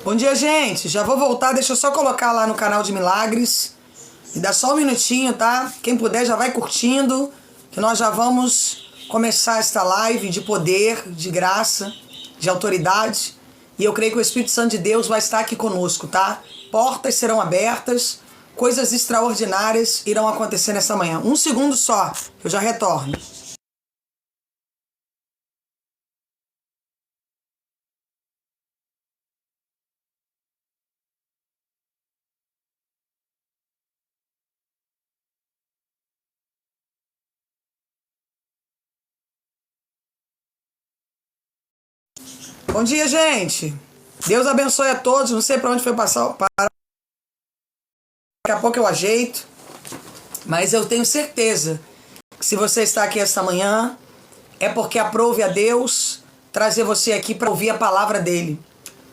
Bom dia, gente. Já vou voltar, deixa eu só colocar lá no canal de Milagres. Me dá só um minutinho, tá? Quem puder já vai curtindo, que nós já vamos começar esta live de poder, de graça, de autoridade. E eu creio que o Espírito Santo de Deus vai estar aqui conosco, tá? Portas serão abertas, coisas extraordinárias irão acontecer nessa manhã. Um segundo só, eu já retorno. Bom dia, gente. Deus abençoe a todos. Não sei para onde foi passar. Daqui a pouco eu ajeito. Mas eu tenho certeza que se você está aqui esta manhã, é porque aprove a Deus trazer você aqui para ouvir a palavra dele.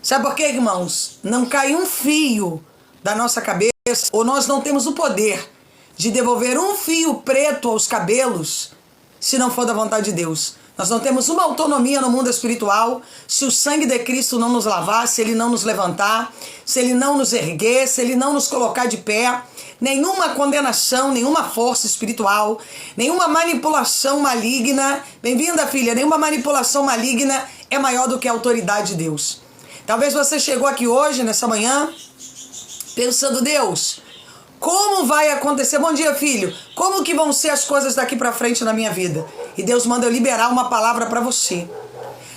Sabe por quê, irmãos? Não cai um fio da nossa cabeça, ou nós não temos o poder de devolver um fio preto aos cabelos, se não for da vontade de Deus. Nós não temos uma autonomia no mundo espiritual se o sangue de Cristo não nos lavar, se ele não nos levantar, se ele não nos erguer, se ele não nos colocar de pé. Nenhuma condenação, nenhuma força espiritual, nenhuma manipulação maligna, bem-vinda, filha, nenhuma manipulação maligna é maior do que a autoridade de Deus. Talvez você chegou aqui hoje, nessa manhã, pensando, Deus, como vai acontecer? Bom dia, filho. Como que vão ser as coisas daqui pra frente na minha vida? E Deus manda eu liberar uma palavra para você.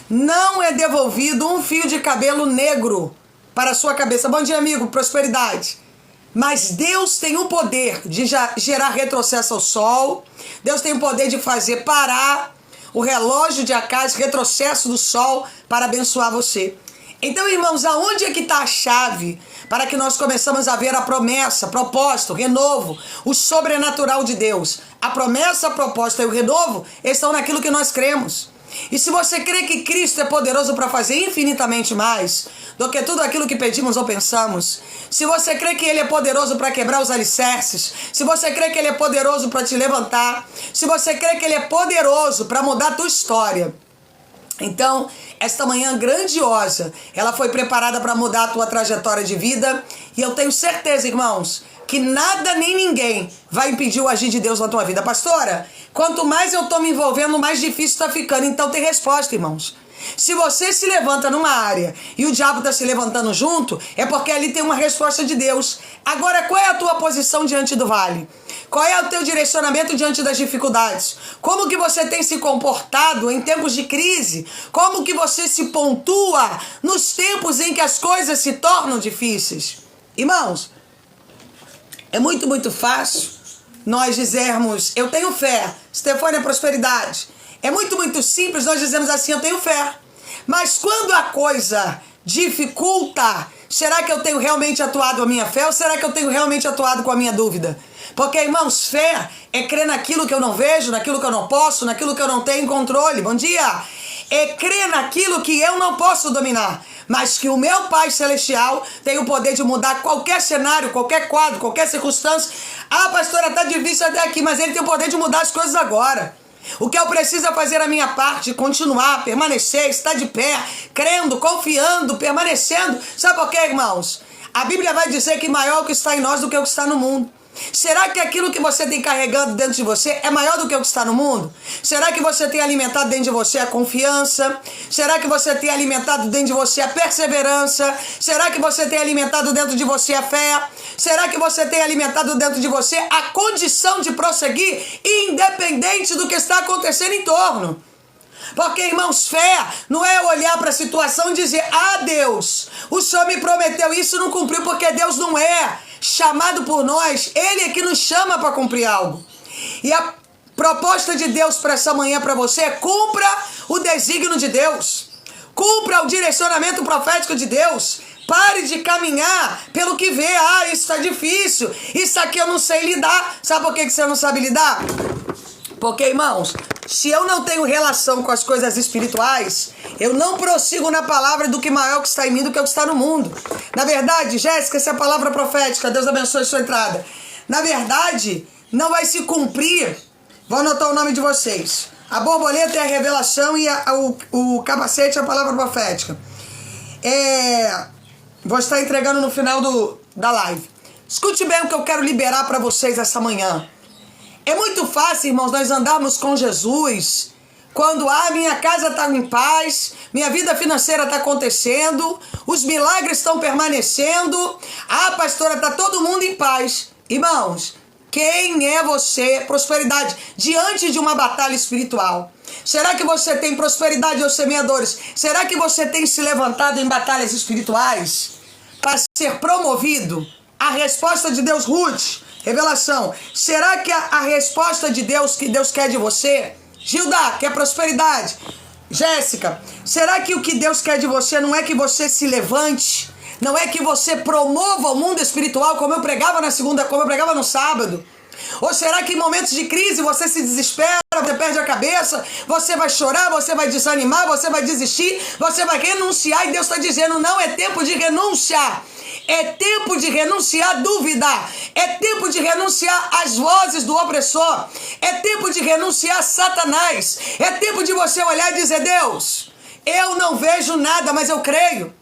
Não é devolvido um fio de cabelo negro para a sua cabeça. Bom dia, amigo. Prosperidade. Mas Deus tem o poder de gerar retrocesso ao sol. Deus tem o poder de fazer parar o relógio de Acácio, retrocesso do sol, para abençoar você. Então, irmãos, aonde é que está a chave para que nós começamos a ver a promessa, propósito, renovo, o sobrenatural de Deus? A promessa, a proposta e o renovo estão naquilo que nós cremos. E se você crê que Cristo é poderoso para fazer infinitamente mais do que tudo aquilo que pedimos ou pensamos, se você crê que Ele é poderoso para quebrar os alicerces, se você crê que Ele é poderoso para te levantar, se você crê que Ele é poderoso para mudar a tua história, então, esta manhã grandiosa, ela foi preparada para mudar a tua trajetória de vida. E eu tenho certeza, irmãos, que nada nem ninguém vai impedir o agir de Deus na tua vida. Pastora, quanto mais eu estou me envolvendo, mais difícil está ficando. Então tem resposta, irmãos. Se você se levanta numa área e o diabo está se levantando junto, é porque ali tem uma resposta de Deus. Agora, qual é a tua posição diante do vale? Qual é o teu direcionamento diante das dificuldades? Como que você tem se comportado em tempos de crise? Como que você se pontua nos tempos em que as coisas se tornam difíceis? Irmãos, é muito fácil nós dizermos, eu tenho fé. Stefânia, prosperidade. É muito simples nós dizemos assim, eu tenho fé. Mas quando a coisa dificulta, será que eu tenho realmente atuado a minha fé ou será que eu tenho realmente atuado com a minha dúvida? Porque, irmãos, fé é crer naquilo que eu não vejo, naquilo que eu não posso, naquilo que eu não tenho controle. Bom dia! É crer naquilo que eu não posso dominar, mas que o meu Pai Celestial tem o poder de mudar qualquer cenário, qualquer quadro, qualquer circunstância. Ah, pastora, tá difícil até aqui, mas Ele tem o poder de mudar as coisas agora. O que eu preciso é fazer a minha parte, continuar, permanecer, estar de pé, crendo, confiando, permanecendo. Sabe por quê, irmãos? A Bíblia vai dizer que maior é o que está em nós do que o que está no mundo. Será que aquilo que você tem carregando dentro de você é maior do que o que está no mundo? Será que você tem alimentado dentro de você a confiança? Será que você tem alimentado dentro de você a perseverança? Será que você tem alimentado dentro de você a fé? Será que você tem alimentado dentro de você a condição de prosseguir independente do que está acontecendo em torno? Porque, irmãos, fé não é olhar para a situação e dizer, ah, Deus, o Senhor me prometeu isso e não cumpriu, porque Deus não é chamado por nós, Ele é que nos chama para cumprir algo. E a proposta de Deus para essa manhã para você é cumpra o desígnio de Deus, cumpra o direcionamento profético de Deus. Pare de caminhar pelo que vê. Ah, isso está difícil, isso aqui eu não sei lidar. Sabe por que você não sabe lidar? Porque, irmãos, se eu não tenho relação com as coisas espirituais, eu não prossigo na palavra do que maior que está em mim do que o que está no mundo. Na verdade, Jéssica, essa é a palavra profética, Deus abençoe a sua entrada. Na verdade, não vai se cumprir, vou anotar o nome de vocês. A borboleta é a revelação e o capacete é a palavra profética. Vou estar entregando no final da live. Escute bem o que eu quero liberar para vocês essa manhã. É muito fácil, irmãos, nós andarmos com Jesus quando minha casa está em paz, minha vida financeira está acontecendo, os milagres estão permanecendo, pastora, está todo mundo em paz. Irmãos, quem é você, prosperidade, diante de uma batalha espiritual? Será que você tem prosperidade aos semeadores? Será que você tem se levantado em batalhas espirituais para ser promovido? A resposta de Deus, Ruth, revelação. Será que a resposta de Deus que Deus quer de você, Gilda, quer prosperidade? Jéssica, será que o que Deus quer de você não é que você se levante? Não é que você promova o mundo espiritual como eu pregava na segunda, como eu pregava no sábado? Ou será que em momentos de crise você se desespera, você perde a cabeça, você vai chorar, você vai desanimar, você vai desistir, você vai renunciar e Deus está dizendo, não é tempo de renunciar. É tempo de renunciar à dúvida. É tempo de renunciar às vozes do opressor. É tempo de renunciar a Satanás. É tempo de você olhar e dizer, Deus, eu não vejo nada, mas eu creio.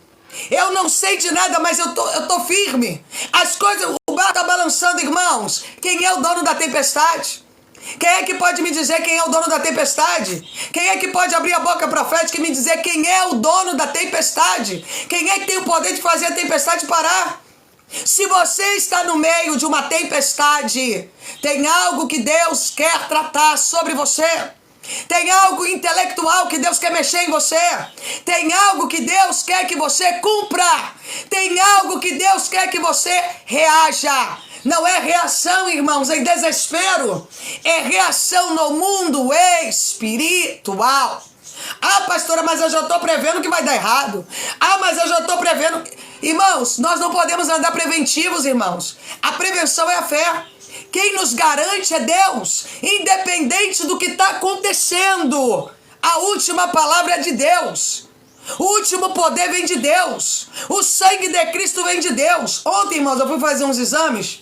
Eu não sei de nada, mas eu tô firme. As coisas, o barco está balançando, irmãos. Quem é o dono da tempestade? Quem é que pode me dizer quem é o dono da tempestade? Quem é que pode abrir a boca profética e me dizer quem é o dono da tempestade? Quem é que tem o poder de fazer a tempestade parar? Se você está no meio de uma tempestade, tem algo que Deus quer tratar sobre você. Tem algo intelectual que Deus quer mexer em você. Tem algo que Deus quer que você cumpra. Tem algo que Deus quer que você reaja. Não é reação, irmãos, em desespero. É reação no mundo espiritual. Pastora, mas eu já estou prevendo que vai dar errado. Mas eu já estou prevendo... Irmãos, nós não podemos andar preventivos, irmãos. A prevenção é a fé. Quem nos garante é Deus, independente do que está acontecendo. A última palavra é de Deus. O último poder vem de Deus. O sangue de Cristo vem de Deus. Ontem, irmãos, eu fui fazer uns exames.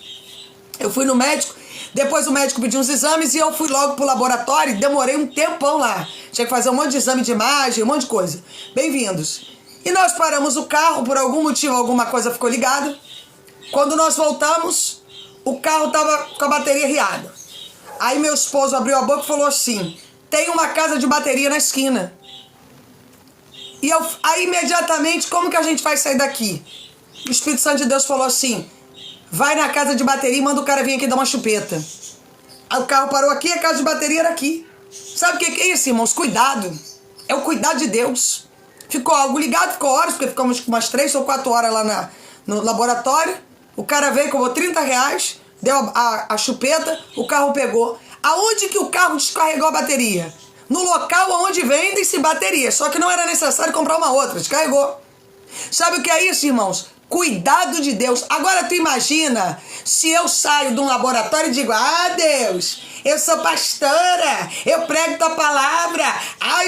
Eu fui no médico. Depois o médico pediu uns exames e eu fui logo pro laboratório e demorei um tempão lá. Tinha que fazer um monte de exame de imagem, um monte de coisa. Bem-vindos. E nós paramos o carro, por algum motivo, alguma coisa ficou ligada. Quando nós voltamos, o carro estava com a bateria riada. Aí meu esposo abriu a boca e falou assim, tem uma casa de bateria na esquina. E aí imediatamente, como que a gente vai sair daqui? O Espírito Santo de Deus falou assim, vai na casa de bateria e manda o cara vir aqui dar uma chupeta. Aí o carro parou aqui, a casa de bateria era aqui. Sabe o que é isso, irmãos? Cuidado. É o cuidado de Deus. Ficou algo ligado, ficou horas, porque ficamos umas 3 ou 4 horas lá no laboratório. O cara veio, cobrou R$30, deu a chupeta, o carro pegou. Aonde que o carro descarregou a bateria? No local onde vendem-se bateria. Só que não era necessário comprar uma outra, descarregou. Sabe o que é isso, irmãos? Cuidado de Deus. Agora tu imagina se eu saio de um laboratório e digo, Deus, eu sou pastora, eu prego tua palavra,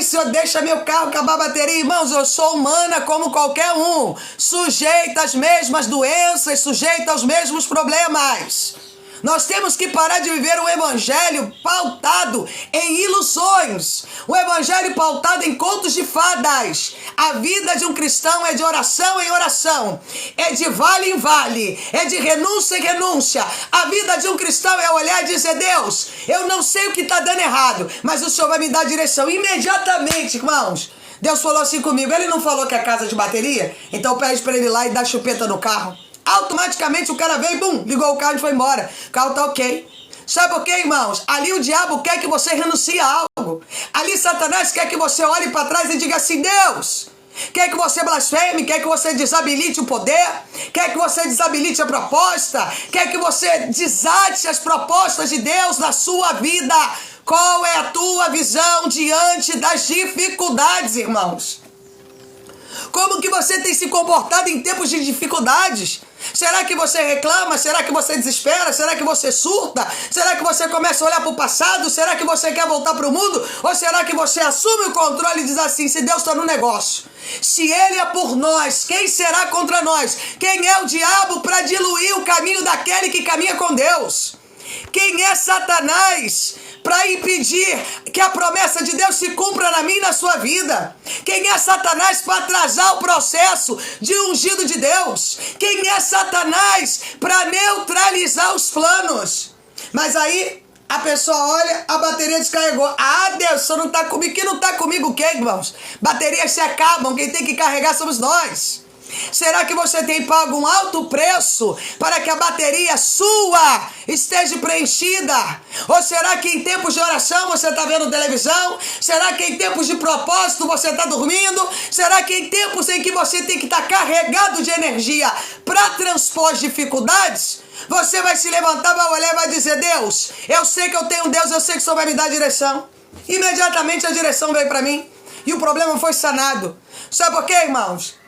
Senhor, deixa meu carro acabar a bateria. Irmãos, eu sou humana como qualquer um, sujeita às mesmas doenças, sujeita aos mesmos problemas. Nós temos que parar de viver um evangelho pautado em ilusões, um evangelho pautado em contos de fadas. A vida de um cristão é de oração em oração, é de vale em vale, é de renúncia em renúncia. A vida de um cristão é olhar e dizer, Deus, eu não sei o que está dando errado, mas o Senhor vai me dar direção. Imediatamente, irmãos, Deus falou assim comigo, ele não falou que é casa de bateria? Então pede para ele ir lá e dar chupeta no carro. Automaticamente o cara veio, bum, ligou o carro e foi embora. O carro tá ok. Sabe por quê, irmãos? Ali o diabo quer que você renuncie a algo. Ali Satanás quer que você olhe para trás e diga assim, Deus, quer que você blasfeme, quer que você desabilite o poder, quer que você desabilite a proposta, quer que você desate as propostas de Deus na sua vida. Qual é a tua visão diante das dificuldades, irmãos? Como que você tem se comportado em tempos de dificuldades? Será que você reclama? Será que você desespera? Será que você surta? Será que você começa a olhar para o passado? Será que você quer voltar para o mundo? Ou será que você assume o controle e diz assim, se Deus está no negócio, se Ele é por nós, quem será contra nós? Quem é o diabo para diluir o caminho daquele que caminha com Deus? Quem é Satanás para impedir que a promessa de Deus se cumpra na minha e na sua vida? Quem é Satanás para atrasar o processo de ungido de Deus? Quem é Satanás para neutralizar os planos? Mas aí a pessoa olha, a bateria descarregou. Ah, Deus, só não está comigo. Que não está comigo o quê, irmãos? Baterias se acabam, quem tem que carregar somos nós. Será que você tem pago um alto preço para que a bateria sua esteja preenchida? Ou será que em tempos de oração você está vendo televisão? Será que em tempos de propósito você está dormindo? Será que em tempos em que você tem que estar carregado de energia para transpor as dificuldades? Você vai se levantar, vai olhar e vai dizer: Deus, eu sei que eu tenho um Deus, eu sei que o Senhor vai me dar direção. Imediatamente a direção veio para mim e o problema foi sanado. Sabe por quê, irmãos?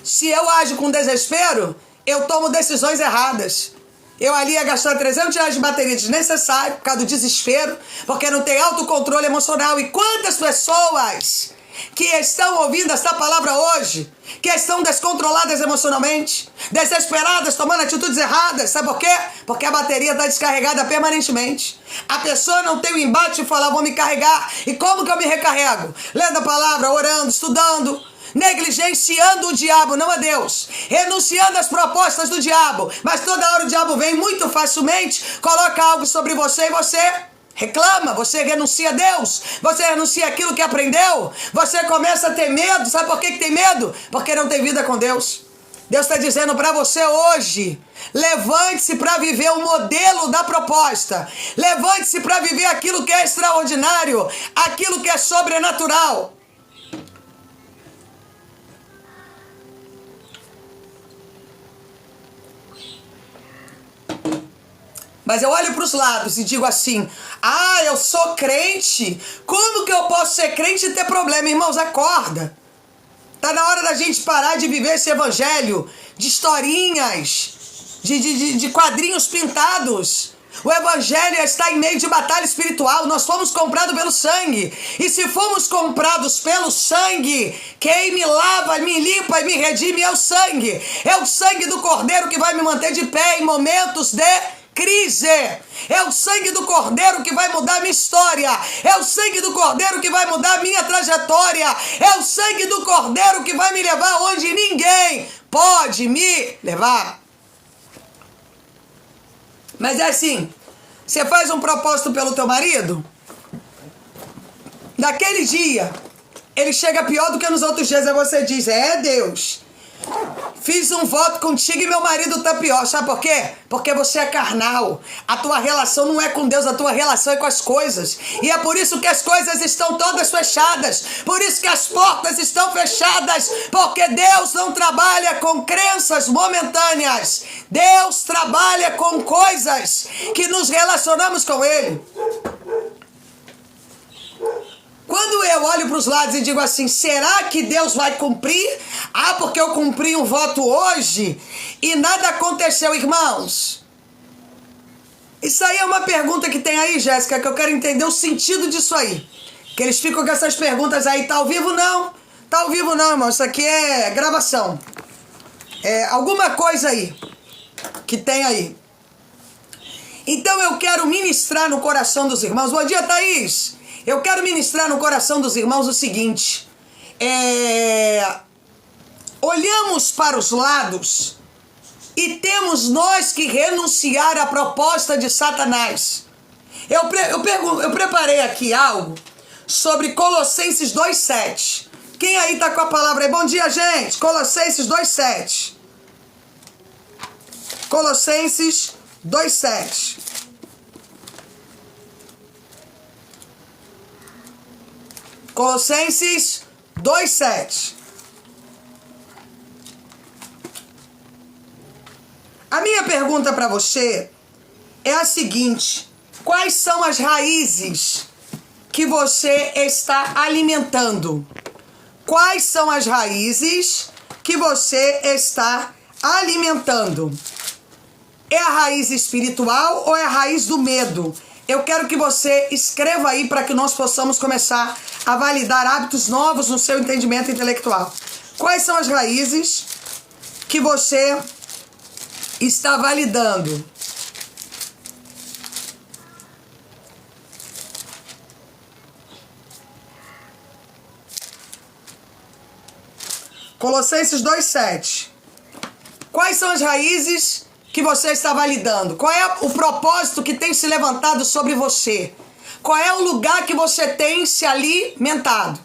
Se eu ajo com desespero, eu tomo decisões erradas. Eu ali ia gastar R$300 de bateria desnecessário por causa do desespero, porque não tem autocontrole emocional. E quantas pessoas que estão ouvindo essa palavra hoje, que estão descontroladas emocionalmente, desesperadas, tomando atitudes erradas, sabe por quê? Porque a bateria está descarregada permanentemente. A pessoa não tem o embate de falar: vou me carregar. E como que eu me recarrego? Lendo a palavra, orando, estudando, negligenciando o diabo, não a Deus, renunciando às propostas do diabo. Mas toda hora o diabo vem muito facilmente, coloca algo sobre você e você reclama, você renuncia a Deus, você renuncia aquilo que aprendeu, você começa a ter medo. Sabe por que tem medo? Porque não tem vida com Deus. Deus está dizendo para você hoje: levante-se para viver o modelo da proposta, levante-se para viver aquilo que é extraordinário, aquilo que é sobrenatural. Mas eu olho para os lados e digo assim: ah, eu sou crente. Como que eu posso ser crente e ter problema? Irmãos, acorda. Está na hora da gente parar de viver esse evangelho de historinhas, de quadrinhos pintados. O evangelho está em meio de batalha espiritual. Nós fomos comprados pelo sangue. E se fomos comprados pelo sangue, quem me lava, me limpa e me redime é o sangue. É o sangue do Cordeiro que vai me manter de pé em momentos de crise. É o sangue do Cordeiro que vai mudar a minha história. É o sangue do Cordeiro que vai mudar a minha trajetória. É o sangue do Cordeiro que vai me levar onde ninguém pode me levar. Mas é assim: você faz um propósito pelo teu marido, naquele dia ele chega pior do que nos outros dias. Aí você diz: é, Deus, fiz um voto contigo e meu marido tá pior. Sabe por quê? Porque você é carnal. A tua relação não é com Deus, a tua relação é com as coisas. E é por isso que as coisas estão todas fechadas. Por isso que as portas estão fechadas. Porque Deus não trabalha com crenças momentâneas. Deus trabalha com coisas que nos relacionamos com Ele. Quando eu olho para os lados e digo assim: será que Deus vai cumprir? Ah, porque eu cumpri um voto hoje e nada aconteceu, irmãos. Isso aí é uma pergunta que tem aí, Jéssica, que eu quero entender o sentido disso aí. Que eles ficam com essas perguntas aí: tá ao vivo? Não. Tá ao vivo não, irmão. Isso aqui é gravação. É alguma coisa aí que tem aí. Então eu quero ministrar no coração dos irmãos. Bom dia, Thaís. Eu quero ministrar no coração dos irmãos o seguinte: olhamos para os lados e temos nós que renunciar à proposta de Satanás. Eu preparei aqui algo sobre Colossenses 2,7. Quem aí está com a palavra aí? Bom dia, gente. Colossenses 2,7. Colossenses 2,7. Colossenses 2,7. A minha pergunta para você é a seguinte: quais são as raízes que você está alimentando? Quais são as raízes que você está alimentando? É a raiz espiritual ou é a raiz do medo? Eu quero que você escreva aí para que nós possamos começar a validar hábitos novos no seu entendimento intelectual. Quais são as raízes que você está validando? Colossenses 2,7. Quais são as raízes que você está validando? Qual é o propósito que tem se levantado sobre você? Qual é o lugar que você tem se alimentado?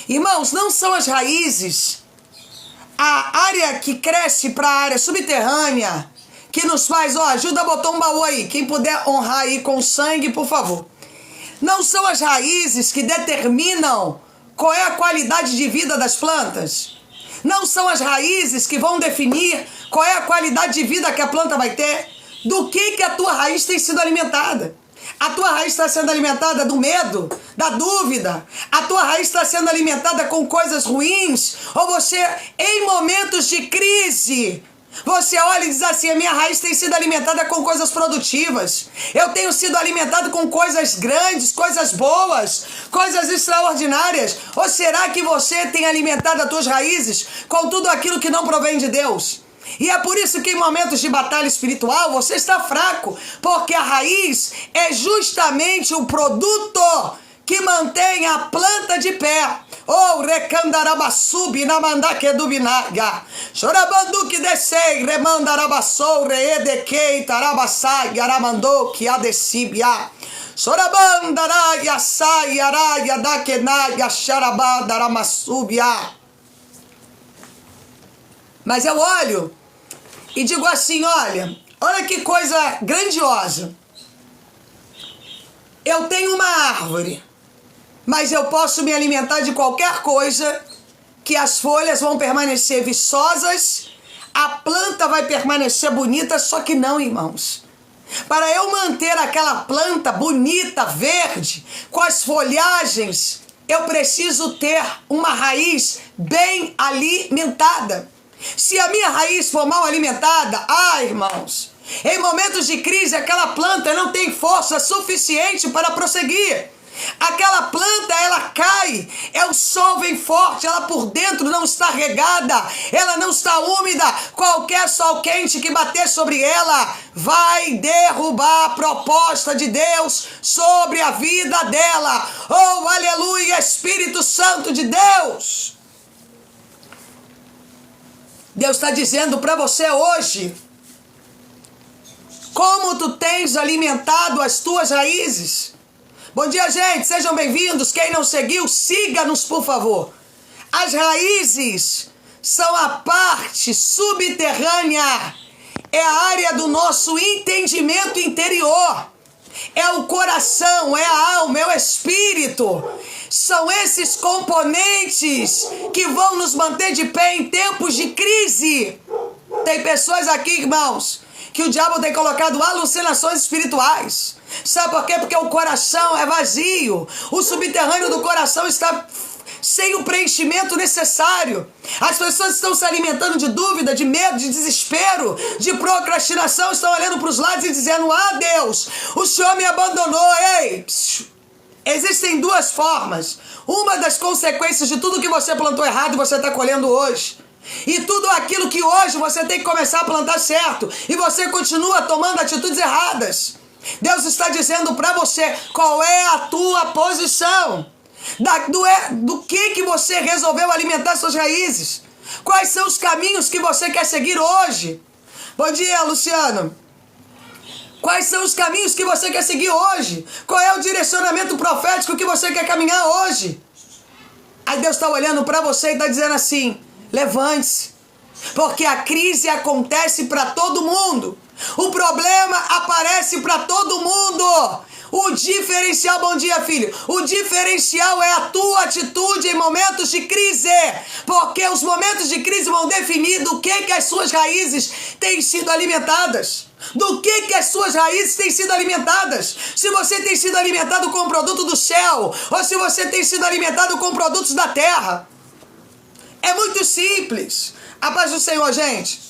Irmãos, não são as raízes, a área que cresce para a área subterrânea, que nos faz, ajuda a botar um baú aí. Quem puder honrar aí com sangue, por favor. Não são as raízes que determinam qual é a qualidade de vida das plantas. Não são as raízes que vão definir qual é a qualidade de vida que a planta vai ter. Do que a tua raiz tem sido alimentada? A tua raiz está sendo alimentada do medo, da dúvida. A tua raiz está sendo alimentada com coisas ruins. Ou você, em momentos de crise, você olha e diz assim, a minha raiz tem sido alimentada com coisas produtivas. Eu tenho sido alimentado com coisas grandes, coisas boas, coisas extraordinárias. Ou será que você tem alimentado as tuas raízes com tudo aquilo que não provém de Deus? E é por isso que em momentos de batalha espiritual você está fraco, porque a raiz é justamente o produto que mantém a planta de pé. Oh, recandarabassubi na mandaque do binaga. Chorabanduque descei, remandarabassou, reedequei, tarabassai, aramandoque, adecibia. Chorabandaraia, sai, araia, daquenaia, xarabandaramasubia. Mas eu olho e digo assim, olha que coisa grandiosa. Eu tenho uma árvore, mas eu posso me alimentar de qualquer coisa, que as folhas vão permanecer viçosas, a planta vai permanecer bonita, só que não, irmãos. Para eu manter aquela planta bonita, verde, com as folhagens, eu preciso ter uma raiz bem alimentada. Se a minha raiz for mal alimentada, irmãos, em momentos de crise, aquela planta não tem força suficiente para prosseguir. Aquela planta, ela cai, o sol vem forte, ela por dentro não está regada, ela não está úmida, qualquer sol quente que bater sobre ela vai derrubar a proposta de Deus sobre a vida dela. Oh, aleluia, Espírito Santo de Deus! Deus está dizendo para você hoje, como tu tens alimentado as tuas raízes. Bom dia, gente, sejam bem-vindos. Quem não seguiu, siga-nos, por favor. As raízes são a parte subterrânea, é a área do nosso entendimento interior, é o coração, é a alma, é o espírito. São esses componentes que vão nos manter de pé em tempos de crise. Tem pessoas aqui, irmãos, que o diabo tem colocado alucinações espirituais. Sabe por quê? Porque o coração é vazio. O subterrâneo do coração está sem o preenchimento necessário. As pessoas estão se alimentando de dúvida, de medo, de desespero, de procrastinação, estão olhando para os lados e dizendo, Deus, o Senhor me abandonou. Ei, existem duas formas. Uma das consequências de tudo que você plantou errado e você está colhendo hoje. E tudo aquilo que hoje você tem que começar a plantar certo. E você continua tomando atitudes erradas. Deus está dizendo para você qual é a tua posição. Do que você resolveu alimentar suas raízes. Quais são os caminhos que você quer seguir hoje. Bom dia, Luciano. Quais são os caminhos que você quer seguir hoje? Qual é o direcionamento profético que você quer caminhar hoje? Aí Deus está olhando para você e está dizendo assim, levante-se, porque a crise acontece para todo mundo. O problema aparece para todo mundo. O diferencial, bom dia, filho. O diferencial é a tua atitude em momentos de crise. Porque os momentos de crise vão definir do que as suas raízes têm sido alimentadas. Do que as suas raízes têm sido alimentadas. Se você tem sido alimentado com o produto do céu, ou se você tem sido alimentado com produtos da terra. É muito simples. A paz do Senhor, gente.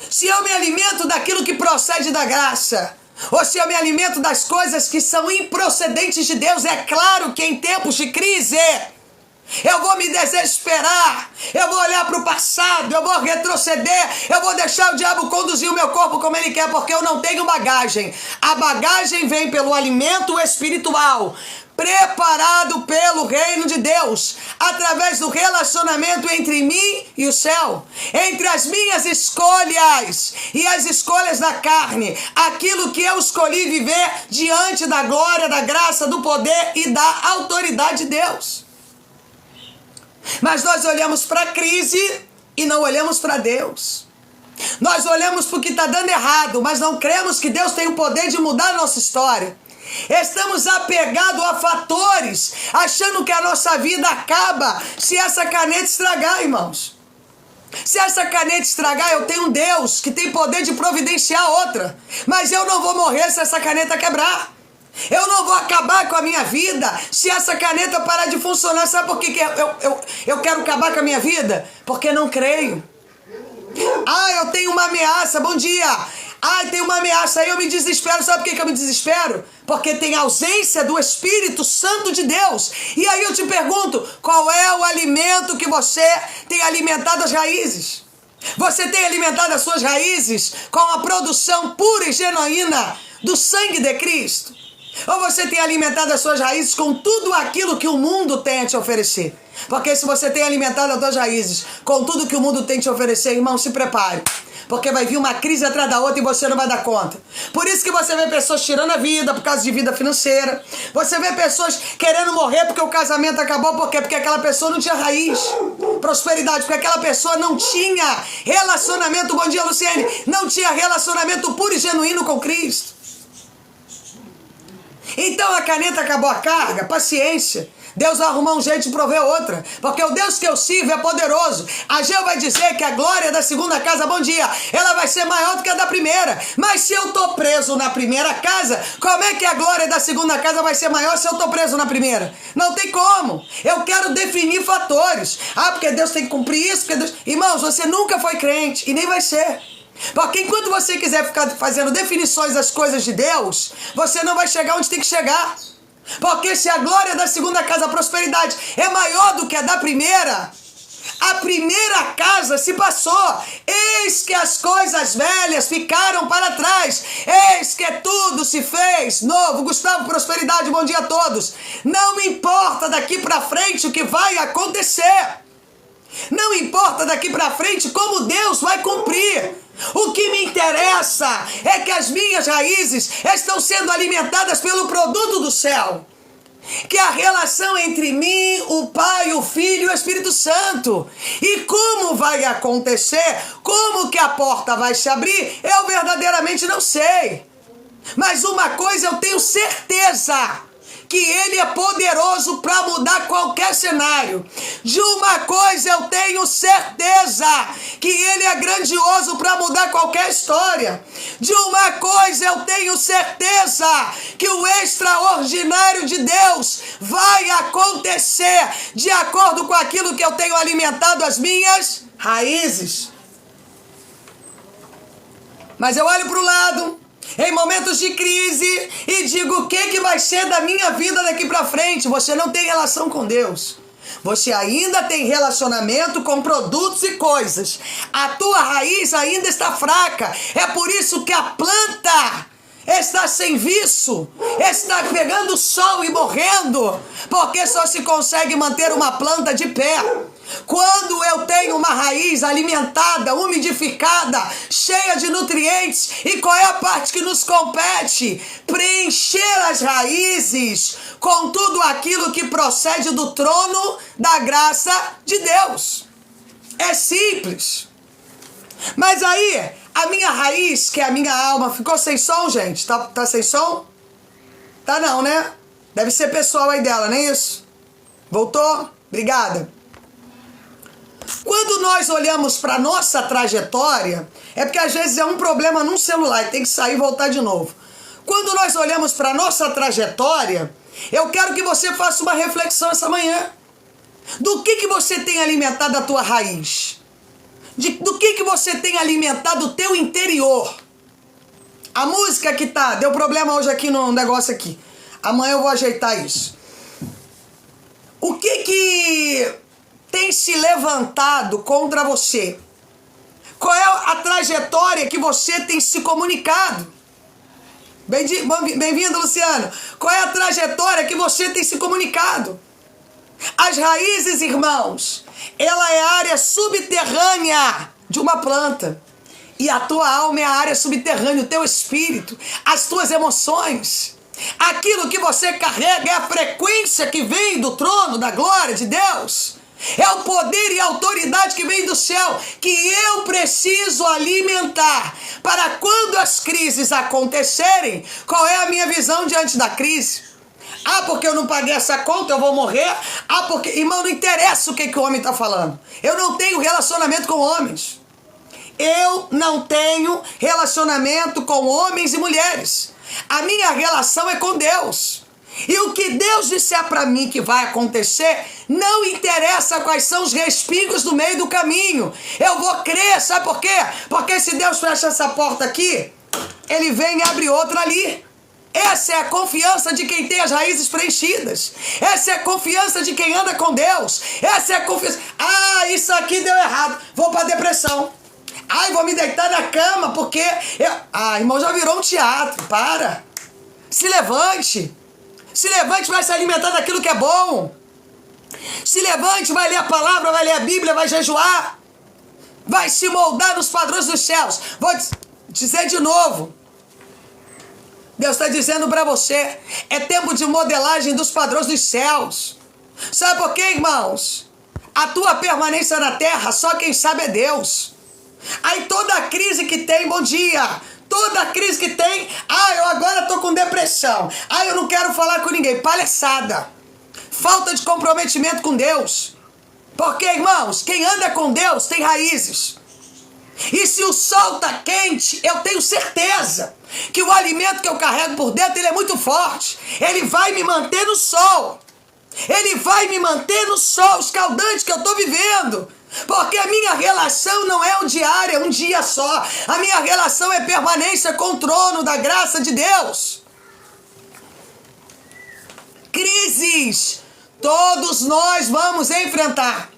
Se eu me alimento daquilo que procede da graça, ou se eu me alimento das coisas que são improcedentes de Deus, é claro que em tempos de crise eu vou me desesperar, eu vou olhar para o passado, eu vou retroceder, eu vou deixar o diabo conduzir o meu corpo como ele quer, porque eu não tenho bagagem. A bagagem vem pelo alimento espiritual. preparado pelo reino de Deus, através do relacionamento entre mim e o céu, entre as minhas escolhas e as escolhas da carne, aquilo que eu escolhi viver diante da glória, da graça, do poder e da autoridade de Deus. Mas nós olhamos para a crise e não olhamos para Deus. Nós olhamos para o que está dando errado, mas não cremos que Deus tem o poder de mudar a nossa história. Estamos apegados a fatores, achando que a nossa vida acaba se essa caneta estragar, irmãos. Se essa caneta estragar, eu tenho um Deus que tem poder de providenciar outra. Mas eu não vou morrer se essa caneta quebrar. Eu não vou acabar com a minha vida se essa caneta parar de funcionar. Sabe por que eu quero acabar com a minha vida? Porque não creio. Eu tenho uma ameaça, bom dia. Tem uma ameaça, aí eu me desespero. Sabe por que eu me desespero? Porque tem ausência do Espírito Santo de Deus. E aí eu te pergunto, qual é o alimento que você tem alimentado as raízes? Você tem alimentado as suas raízes com a produção pura e genuína do sangue de Cristo? Ou você tem alimentado as suas raízes com tudo aquilo que o mundo tem a te oferecer? Porque se você tem alimentado as suas raízes com tudo que o mundo tem a te oferecer, irmão, se prepare. Porque vai vir uma crise atrás da outra e você não vai dar conta. Por isso que você vê pessoas tirando a vida por causa de vida financeira. Você vê pessoas querendo morrer porque o casamento acabou. Por quê? Porque aquela pessoa não tinha raiz, prosperidade. Porque aquela pessoa não tinha relacionamento, bom dia, Luciene, não tinha relacionamento puro e genuíno com Cristo. Então a caneta acabou a carga, paciência. Deus vai arrumar um jeito de prover outra. Porque o Deus que eu sirvo é poderoso. Ageu vai dizer que a glória da segunda casa, bom dia, ela vai ser maior do que a da primeira. Mas se eu estou preso na primeira casa, como é que a glória da segunda casa vai ser maior se eu estou preso na primeira? Não tem como. Eu quero definir fatores. Porque Deus tem que cumprir isso. Porque Deus... Irmãos, você nunca foi crente e nem vai ser. Porque enquanto você quiser ficar fazendo definições das coisas de Deus, você não vai chegar onde tem que chegar. Porque se a glória da segunda casa, a prosperidade, é maior do que a da primeira, a primeira casa se passou. Eis que as coisas velhas ficaram para trás. Eis que tudo se fez novo. Gustavo, prosperidade, bom dia a todos. Não me importa daqui para frente o que vai acontecer. Não importa daqui para frente como Deus vai cumprir. O que me interessa é que as minhas raízes estão sendo alimentadas pelo produto do céu. Que a relação entre mim, o Pai, o Filho e o Espírito Santo. E como vai acontecer, como que a porta vai se abrir, eu verdadeiramente não sei. Mas uma coisa eu tenho certeza, que Ele é poderoso para mudar qualquer cenário. De uma coisa eu tenho certeza, que Ele é grandioso para mudar qualquer história. De uma coisa eu tenho certeza, que o extraordinário de Deus vai acontecer de acordo com aquilo que eu tenho alimentado as minhas raízes. Mas eu olho para o lado, em momentos de crise, e digo, o que vai ser da minha vida daqui para frente? Você não tem relação com Deus. Você ainda tem relacionamento com produtos e coisas. A tua raiz ainda está fraca. É por isso que a planta está sem viço, está pegando sol e morrendo, porque só se consegue manter uma planta de pé quando eu tenho uma raiz alimentada, umidificada, cheia de nutrientes. E qual é a parte que nos compete? Preencher as raízes com tudo aquilo que procede do trono da graça de Deus. É simples. Mas aí, a minha raiz, que é a minha alma, ficou sem som, gente? Tá sem som? Tá não, né? Deve ser pessoal aí dela, não é isso? Voltou? Obrigada. Quando nós olhamos para nossa trajetória, é porque às vezes é um problema num celular e tem que sair e voltar de novo. Quando nós olhamos para nossa trajetória, eu quero que você faça uma reflexão essa manhã. Do que você tem alimentado a tua raiz? Do que você tem alimentado o teu interior? A música que deu problema hoje aqui no negócio aqui. Amanhã eu vou ajeitar isso. O que tem se levantado contra você? Qual é a trajetória que você tem se comunicado? Bem-vindo, Luciano. Qual é a trajetória que você tem se comunicado? As raízes, irmãos, ela é a área subterrânea de uma planta. E a tua alma é a área subterrânea, o teu espírito, as tuas emoções. Aquilo que você carrega é a frequência que vem do trono da glória de Deus. É o poder e a autoridade que vem do céu, que eu preciso alimentar para quando as crises acontecerem. Qual é a minha visão diante da crise? Ah, porque eu não paguei essa conta, eu vou morrer. Ah, porque... Irmão, não interessa o que o homem está falando. Eu não tenho relacionamento com homens. Eu não tenho relacionamento com homens e mulheres. A minha relação é com Deus. E o que Deus disser para mim que vai acontecer, não interessa quais são os respingos do meio do caminho. Eu vou crer, sabe por quê? Porque se Deus fecha essa porta aqui, Ele vem e abre outra ali. Essa é a confiança de quem tem as raízes preenchidas. Essa é a confiança de quem anda com Deus. Essa é a confiança. Ah, isso aqui deu errado. Vou para depressão. Ai, vou me deitar na cama porque... irmão, já virou um teatro. Para. Se levante. Se levante, vai se alimentar daquilo que é bom. Se levante, vai ler a palavra, vai ler a Bíblia, vai jejuar. Vai se moldar nos padrões dos céus. Vou dizer de novo. Deus está dizendo para você, é tempo de modelagem dos padrões dos céus. Sabe por quê, irmãos? A tua permanência na terra, só quem sabe é Deus. Aí toda a crise que tem, bom dia, toda a crise que tem, eu agora estou com depressão, eu não quero falar com ninguém, palhaçada, falta de comprometimento com Deus. Porque, irmãos, quem anda com Deus tem raízes. E se o sol está quente, eu tenho certeza que o alimento que eu carrego por dentro, ele é muito forte. Ele vai me manter no sol. Ele vai me manter no sol escaldante que eu estou vivendo. Porque a minha relação não é um diário, é um dia só. A minha relação é permanência com o trono da graça de Deus. Crises, todos nós vamos enfrentar.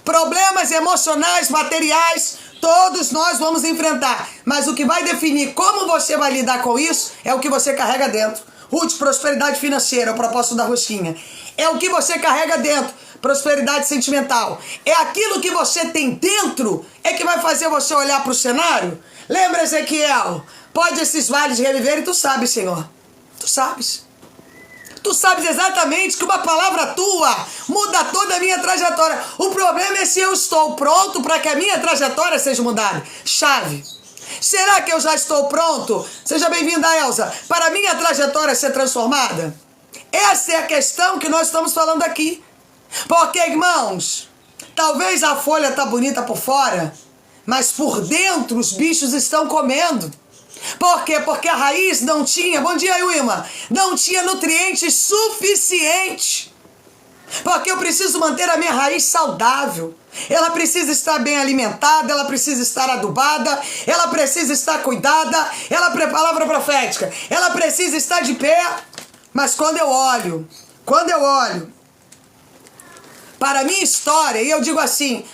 Problemas emocionais, materiais, todos nós vamos enfrentar. Mas o que vai definir como você vai lidar com isso é o que você carrega dentro. Ruth, prosperidade financeira, o propósito da rosquinha. É o que você carrega dentro. Prosperidade sentimental. É aquilo que você tem dentro é que vai fazer você olhar para o cenário. Lembra, Ezequiel? Pode esses vales reviverem, tu sabes, Senhor. Tu sabes. Tu sabes exatamente que uma palavra tua muda toda a minha trajetória. O problema é se eu estou pronto para que a minha trajetória seja mudada. Chave. Será que eu já estou pronto? Seja bem-vinda, Elza. Para a minha trajetória ser transformada? Essa é a questão que nós estamos falando aqui. Porque, irmãos, talvez a folha tá bonita por fora, mas por dentro os bichos estão comendo. Por quê? Porque a raiz não tinha, bom dia, Wilma, não tinha nutrientes suficientes. Porque eu preciso manter a minha raiz saudável. Ela precisa estar bem alimentada, ela precisa estar adubada, ela precisa estar cuidada, palavra profética, ela precisa estar de pé. Mas quando eu olho para a minha história, e eu digo assim,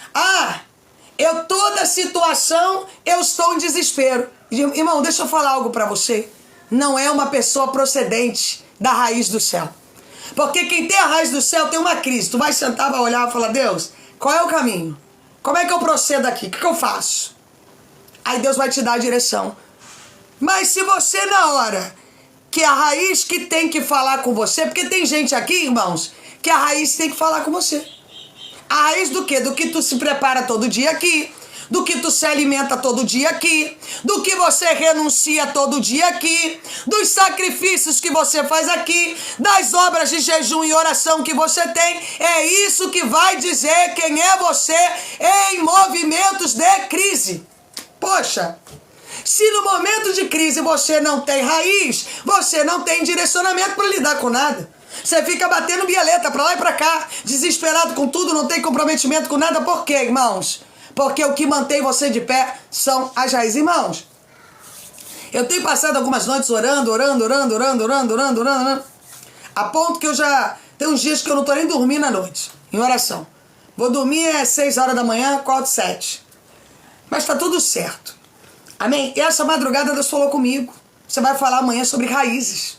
toda situação, eu estou em desespero. Irmão, deixa eu falar algo para você. Não é uma pessoa procedente da raiz do céu. Porque quem tem a raiz do céu tem uma crise. Tu vai sentar, vai olhar e falar, Deus, qual é o caminho? Como é que eu procedo aqui? O que eu faço? Aí Deus vai te dar a direção. Mas se você, na hora que a raiz que tem que falar com você, porque tem gente aqui, irmãos, que a raiz tem que falar com você. A raiz do quê? Do que tu se prepara todo dia aqui, do que tu se alimenta todo dia aqui, do que você renuncia todo dia aqui, dos sacrifícios que você faz aqui, das obras de jejum e oração que você tem. É isso que vai dizer quem é você em movimentos de crise. Poxa, se no momento de crise você não tem raiz, você não tem direcionamento para lidar com nada. Você fica batendo bieleta para lá e para cá, desesperado com tudo, não tem comprometimento com nada. Por quê, irmãos? Porque o que mantém você de pé são as raízes. Irmãos, eu tenho passado algumas noites orando, a ponto que eu já... Tem uns dias que eu não estou nem dormindo à noite, em oração. Vou dormir às 6 horas da manhã, acordo 7. Mas está tudo certo. Amém? E essa madrugada Deus falou comigo. Você vai falar amanhã sobre raízes.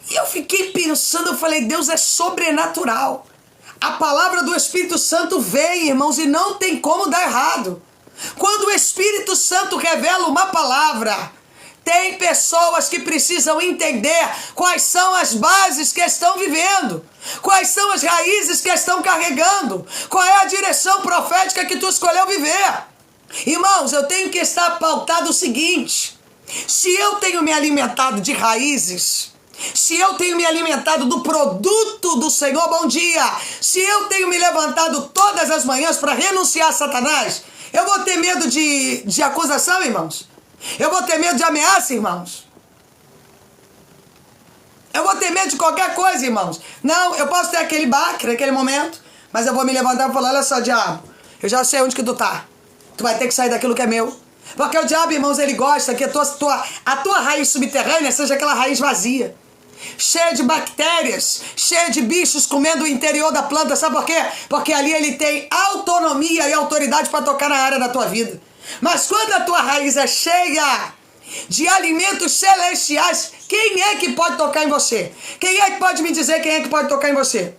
E eu fiquei pensando, eu falei, Deus é sobrenatural. A palavra do Espírito Santo vem, irmãos, e não tem como dar errado. Quando o Espírito Santo revela uma palavra, tem pessoas que precisam entender quais são as bases que estão vivendo, quais são as raízes que estão carregando, qual é a direção profética que tu escolheu viver. Irmãos, eu tenho que estar pautado o seguinte: se eu tenho me alimentado de raízes, se eu tenho me alimentado do produto do Senhor, bom dia, se eu tenho me levantado todas as manhãs para renunciar a Satanás, eu vou ter medo de acusação, irmãos? Eu vou ter medo de ameaça, irmãos? Eu vou ter medo de qualquer coisa, irmãos? Não, eu posso ter aquele baque naquele momento, mas eu vou me levantar e falar, olha só, diabo, eu já sei onde que tu tá. Tu vai ter que sair daquilo que é meu. Porque o diabo, irmãos, ele gosta que a tua raiz subterrânea seja aquela raiz vazia, cheia de bactérias, cheia de bichos comendo o interior da planta. Sabe por quê? Porque ali ele tem autonomia e autoridade para tocar na área da tua vida. Mas quando a tua raiz é cheia de alimentos celestiais, quem é que pode tocar em você? Quem é que pode me dizer quem é que pode tocar em você?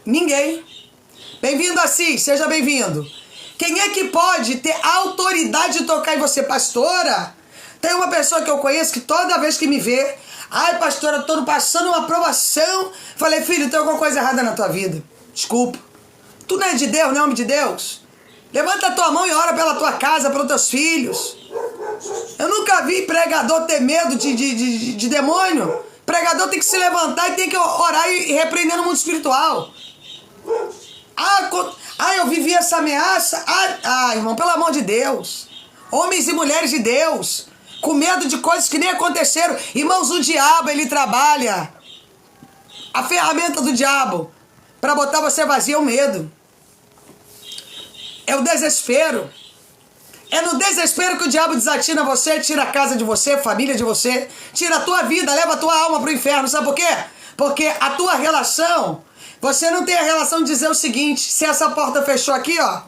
Ninguém. Bem-vindo, Assis, seja bem-vindo. Quem é que pode ter autoridade de tocar em você? Pastora, tem uma pessoa que eu conheço que toda vez que me vê, ai, pastora, eu tô passando uma aprovação. Falei, filho, tem alguma coisa errada na tua vida. Desculpa. Tu não é de Deus, não é homem de Deus? Levanta a tua mão e ora pela tua casa, pelos teus filhos. Eu nunca vi pregador ter medo de demônio. Pregador tem que se levantar e tem que orar e repreender no mundo espiritual. Eu vivi essa ameaça. Irmão, pelo amor de Deus. Homens e mulheres de Deus, com medo de coisas que nem aconteceram. Irmãos, o diabo, ele trabalha. A ferramenta do diabo para botar você vazio é o medo. É o desespero. É no desespero que o diabo desatina você, tira a casa de você, família de você, tira a tua vida, leva a tua alma pro inferno. Sabe por quê? Porque a tua relação, você não tem a relação de dizer o seguinte: se essa porta fechou aqui, ó,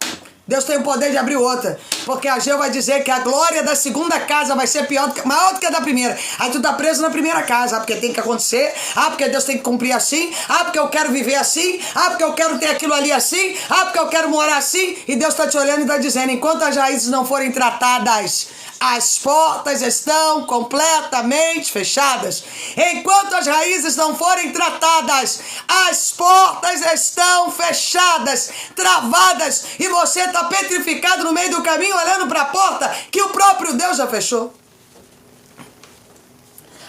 Deus tem o poder de abrir outra. Porque Ageu vai dizer que a glória da segunda casa vai ser maior do que a da primeira. Aí tu tá preso na primeira casa. Porque tem que acontecer. Porque Deus tem que cumprir assim. Porque eu quero viver assim. Porque eu quero ter aquilo ali assim. Porque eu quero morar assim. E Deus tá te olhando e tá dizendo: enquanto as raízes não forem tratadas, as portas estão completamente fechadas. Enquanto as raízes não forem tratadas, as portas estão fechadas, travadas, e você está petrificado no meio do caminho, olhando para a porta que o próprio Deus já fechou.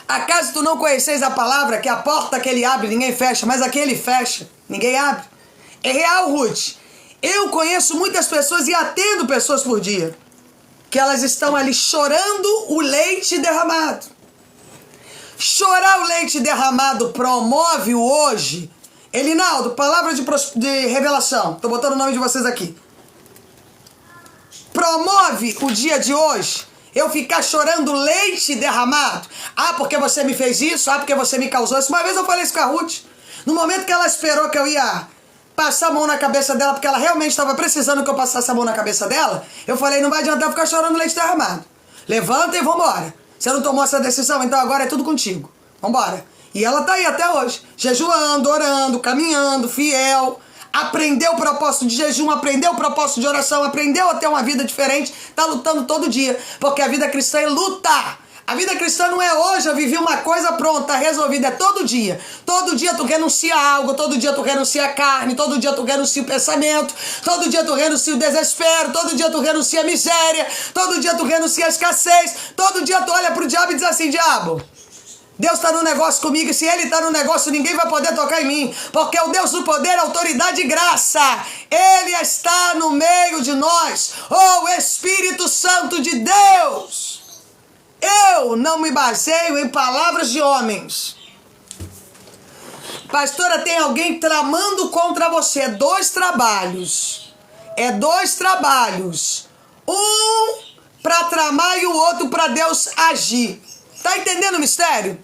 Acaso tu não conheceis a palavra que a porta que ele abre ninguém fecha, mas a que ele fecha ninguém abre? É real, Ruth. Eu conheço muitas pessoas e atendo pessoas por dia que elas estão ali chorando o leite derramado. Chorar o leite derramado promove o hoje. Elinaldo, palavra de revelação. Estou botando o nome de vocês aqui. Promove o dia de hoje eu ficar chorando leite derramado. Porque você me fez isso. Porque você me causou isso. Uma vez eu falei isso com a Ruth. No momento que ela esperou que eu ia passar a mão na cabeça dela, porque ela realmente estava precisando que eu passasse a mão na cabeça dela, eu falei, não vai adiantar ficar chorando leite derramado. Levanta e vambora. Você não tomou essa decisão, então agora é tudo contigo. Vambora. E ela tá aí até hoje, jejuando, orando, caminhando, fiel. Aprendeu o propósito de jejum, aprendeu o propósito de oração, aprendeu a ter uma vida diferente, tá lutando todo dia, porque a vida cristã é luta. A vida cristã não é hoje, eu vivi uma coisa, pronta, resolvida, é todo dia. Todo dia tu renuncia a algo, todo dia tu renuncia a carne, todo dia tu renuncia o pensamento, todo dia tu renuncia o desespero, todo dia tu renuncia a miséria, todo dia tu renuncia a escassez, todo dia tu olha pro diabo e diz assim: diabo, Deus tá no negócio comigo, e se ele tá no negócio, ninguém vai poder tocar em mim, porque o Deus do poder, autoridade e graça, ele está no meio de nós, o Espírito Santo de Deus. Eu não me baseio em palavras de homens. Pastora, tem alguém tramando contra você. É dois trabalhos. Um para tramar e o outro para Deus agir. Tá entendendo o mistério?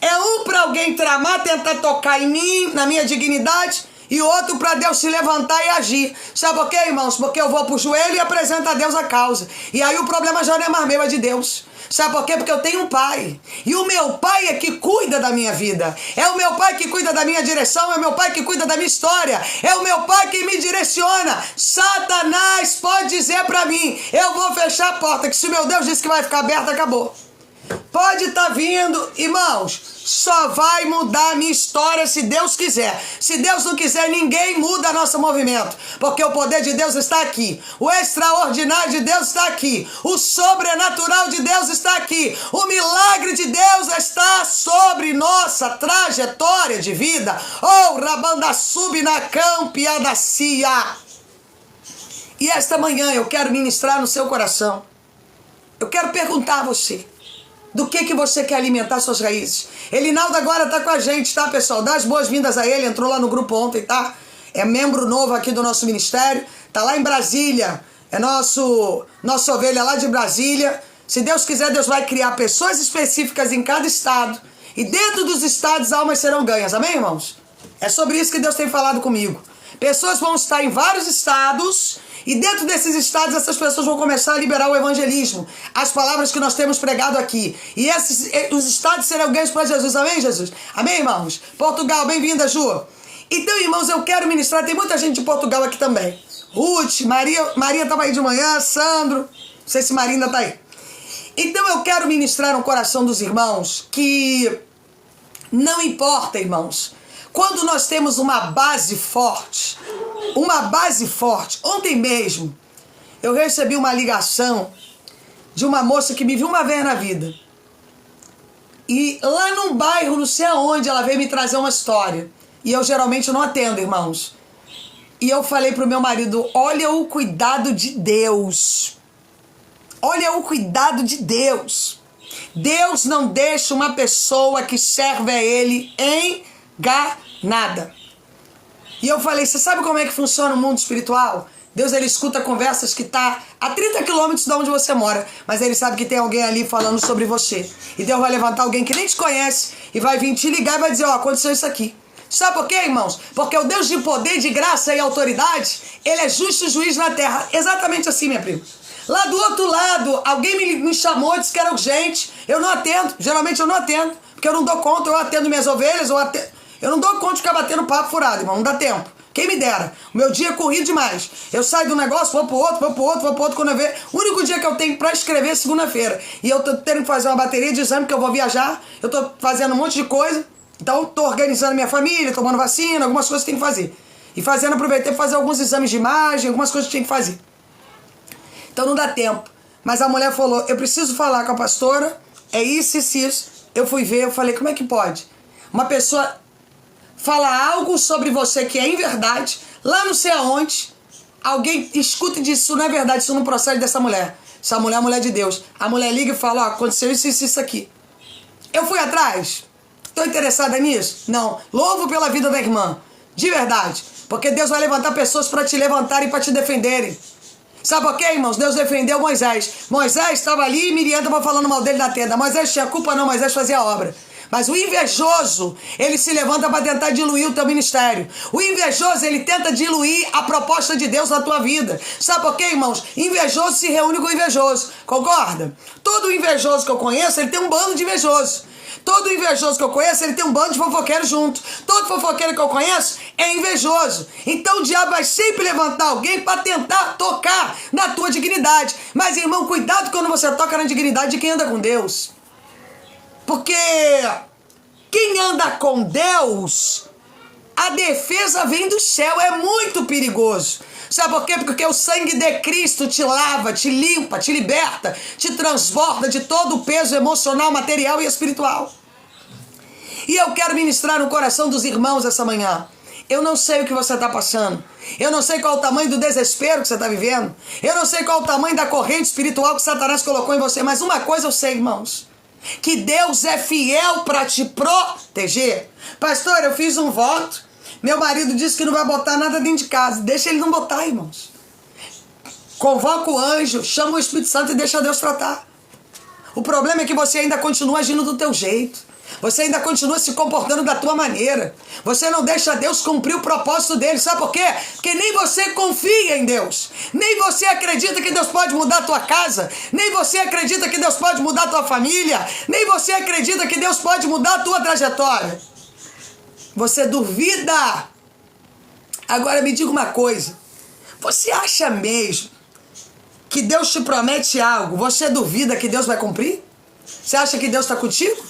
É um para alguém tramar, tentar tocar em mim, na minha dignidade, e outro para Deus se levantar e agir. Sabe por quê, irmãos? Porque eu vou pro joelho e apresento a Deus a causa. E aí o problema já não é mais meu, é de Deus. Sabe por quê? Porque eu tenho um pai. E o meu pai é que cuida da minha vida. É o meu pai que cuida da minha direção. É o meu pai que cuida da minha história. É o meu pai que me direciona. Satanás pode dizer para mim, eu vou fechar a porta, que se meu Deus disse que vai ficar aberta, acabou. Pode estar vindo, irmãos, só vai mudar a minha história se Deus quiser. Se Deus não quiser, ninguém muda nosso movimento, porque o poder de Deus está aqui, o extraordinário de Deus está aqui, o sobrenatural de Deus está aqui, o milagre de Deus está sobre nossa trajetória de vida. Oh, Rabanda sub na campia da cia. E esta manhã eu quero ministrar no seu coração. Eu quero perguntar a você, do que você quer alimentar suas raízes? Elinaldo agora tá com a gente, tá, pessoal? Dá as boas-vindas a ele, entrou lá no grupo ontem, tá? É membro novo aqui do nosso ministério, tá lá em Brasília, é nossa ovelha lá de Brasília. Se Deus quiser, Deus vai criar pessoas específicas em cada estado, e dentro dos estados almas serão ganhas, amém, irmãos? É sobre isso que Deus tem falado comigo. Pessoas vão estar em vários estados, e dentro desses estados, essas pessoas vão começar a liberar o evangelismo, as palavras que nós temos pregado aqui. E os estados serão ganhos para Jesus. Amém, Jesus? Amém, irmãos? Portugal, bem-vinda, Ju. Então, irmãos, eu quero ministrar. Tem muita gente de Portugal aqui também. Ruth, Maria estava aí de manhã, Sandro. Não sei se Maria ainda está aí. Então, eu quero ministrar no coração dos irmãos que não importa, irmãos, quando nós temos uma base forte. Ontem mesmo, eu recebi uma ligação de uma moça que me viu uma vez na vida. E lá num bairro, não sei aonde, ela veio me trazer uma história. E eu geralmente não atendo, irmãos. E eu falei pro meu marido, olha o cuidado de Deus. Olha o cuidado de Deus. Deus não deixa uma pessoa que serve a Ele enganada. E eu falei, você sabe como é que funciona o mundo espiritual? Deus, ele escuta conversas que tá a 30 quilômetros de onde você mora, mas ele sabe que tem alguém ali falando sobre você. E Deus vai levantar alguém que nem te conhece e vai vir te ligar e vai dizer, ó, aconteceu isso aqui. Sabe por quê, irmãos? Porque o Deus de poder, de graça e autoridade, ele é justo juiz na terra. Exatamente assim, minha prima. Lá do outro lado, alguém me chamou, disse que era urgente. Eu não atendo, geralmente eu não atendo, porque eu não dou conta, eu atendo minhas ovelhas, eu não dou conta de ficar batendo papo furado, irmão, não dá tempo. Quem me dera. O meu dia é corrido demais. Eu saio do negócio, vou pro outro, quando eu ver. O único dia que eu tenho pra escrever é segunda-feira. E eu tô tendo que fazer uma bateria de exame, porque eu vou viajar. Eu tô fazendo um monte de coisa. Então, tô organizando minha família, tomando vacina, algumas coisas que tem que fazer. E aproveitei pra fazer alguns exames de imagem, algumas coisas que tinha que fazer. Então, não dá tempo. Mas a mulher falou, eu preciso falar com a pastora, é isso. Eu fui ver, eu falei, como é que pode? Uma pessoa fala algo sobre você que é em verdade, lá não sei aonde, alguém escuta e diz, isso não é verdade, isso não procede dessa mulher. Essa mulher é a mulher de Deus. A mulher liga e fala, ó, aconteceu isso aqui. Eu fui atrás? Estou interessada nisso? Não. Louvo pela vida da irmã. De verdade. Porque Deus vai levantar pessoas para te levantarem e para te defenderem. Sabe por quê, irmãos? Deus defendeu Moisés. Moisés estava ali e Miriam estava falando mal dele na tenda. Moisés tinha culpa não, Moisés fazia a obra. Mas o invejoso, ele se levanta para tentar diluir o teu ministério. O invejoso, ele tenta diluir a proposta de Deus na tua vida. Sabe por quê, irmãos? Invejoso se reúne com invejoso. Concorda? Todo invejoso que eu conheço, ele tem um bando de invejoso. Todo invejoso que eu conheço, ele tem um bando de fofoqueiros junto. Todo fofoqueiro que eu conheço é invejoso. Então o diabo vai sempre levantar alguém para tentar tocar na tua dignidade. Mas, irmão, cuidado quando você toca na dignidade de quem anda com Deus. Porque quem anda com Deus, a defesa vem do céu, é muito perigoso. Sabe por quê? Porque o sangue de Cristo te lava, te limpa, te liberta, te transborda de todo o peso emocional, material e espiritual. E eu quero ministrar no coração dos irmãos essa manhã. Eu não sei o que você está passando. Eu não sei qual é o tamanho do desespero que você está vivendo. Eu não sei qual é o tamanho da corrente espiritual que Satanás colocou em você. Mas uma coisa eu sei, irmãos. Que Deus é fiel para te proteger. Pastor, eu fiz um voto. Meu marido disse que não vai botar nada dentro de casa. Deixa ele não botar, irmãos. Convoca o anjo, chama o Espírito Santo e deixa Deus tratar. O problema é que você ainda continua agindo do teu jeito. Você ainda continua se comportando da tua maneira. Você não deixa Deus cumprir o propósito dele. Sabe por quê? Porque nem você confia em Deus. Nem você acredita que Deus pode mudar a tua casa. Nem você acredita que Deus pode mudar a tua família. Nem você acredita que Deus pode mudar a tua trajetória. Você duvida. Agora me diga uma coisa. Você acha mesmo que Deus te promete algo, você duvida que Deus vai cumprir? Você acha que Deus está contigo?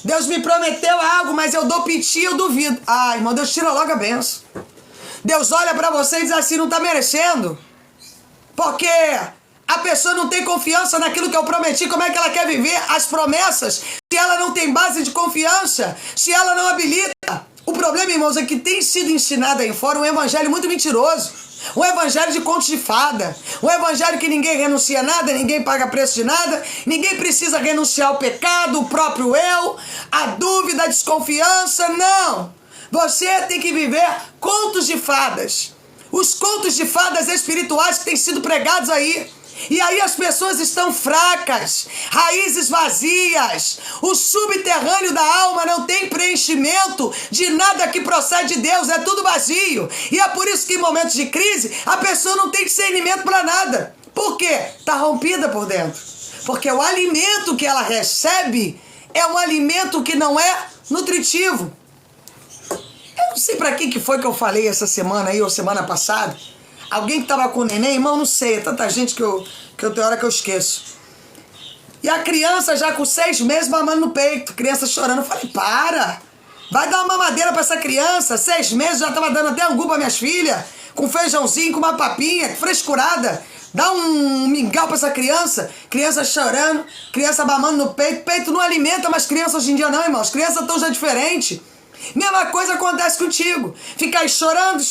Deus me prometeu algo, mas eu dou piti e eu duvido. Ah, irmão, Deus tira logo a benção. Deus olha para você e diz assim, não está merecendo. Porque a pessoa não tem confiança naquilo que eu prometi. Como é que ela quer viver as promessas se ela não tem base de confiança? Se ela não habilita? O problema, irmãos, é que tem sido ensinado aí fora um evangelho muito mentiroso. Um evangelho de contos de fada. Um evangelho que ninguém renuncia a nada, ninguém paga preço de nada, ninguém precisa renunciar ao pecado, o próprio eu, a dúvida, a desconfiança. Não! Você tem que viver contos de fadas. Os contos de fadas espirituais que têm sido pregados aí. E aí as pessoas estão fracas, raízes vazias, o subterrâneo da alma não tem preenchimento de nada que procede de Deus, é tudo vazio. E é por isso que em momentos de crise a pessoa não tem discernimento para nada. Por quê? Está rompida por dentro. Porque o alimento que ela recebe é um alimento que não é nutritivo. Eu não sei para que foi que eu falei essa semana aí ou semana passada. Alguém que estava com o neném, irmão, não sei, é tanta gente que eu tenho hora que eu esqueço. E a criança já com 6 meses mamando no peito, criança chorando. Eu falei, para, vai dar uma mamadeira para essa criança. 6 meses já estava dando até angu para minhas filhas, com feijãozinho, com uma papinha, frescurada. Dá um mingau para essa criança, criança chorando, criança mamando no peito. Peito não alimenta mais criança hoje em dia não, irmãos. Crianças estão já diferentes. Mesma coisa acontece contigo. Fica aí chorando.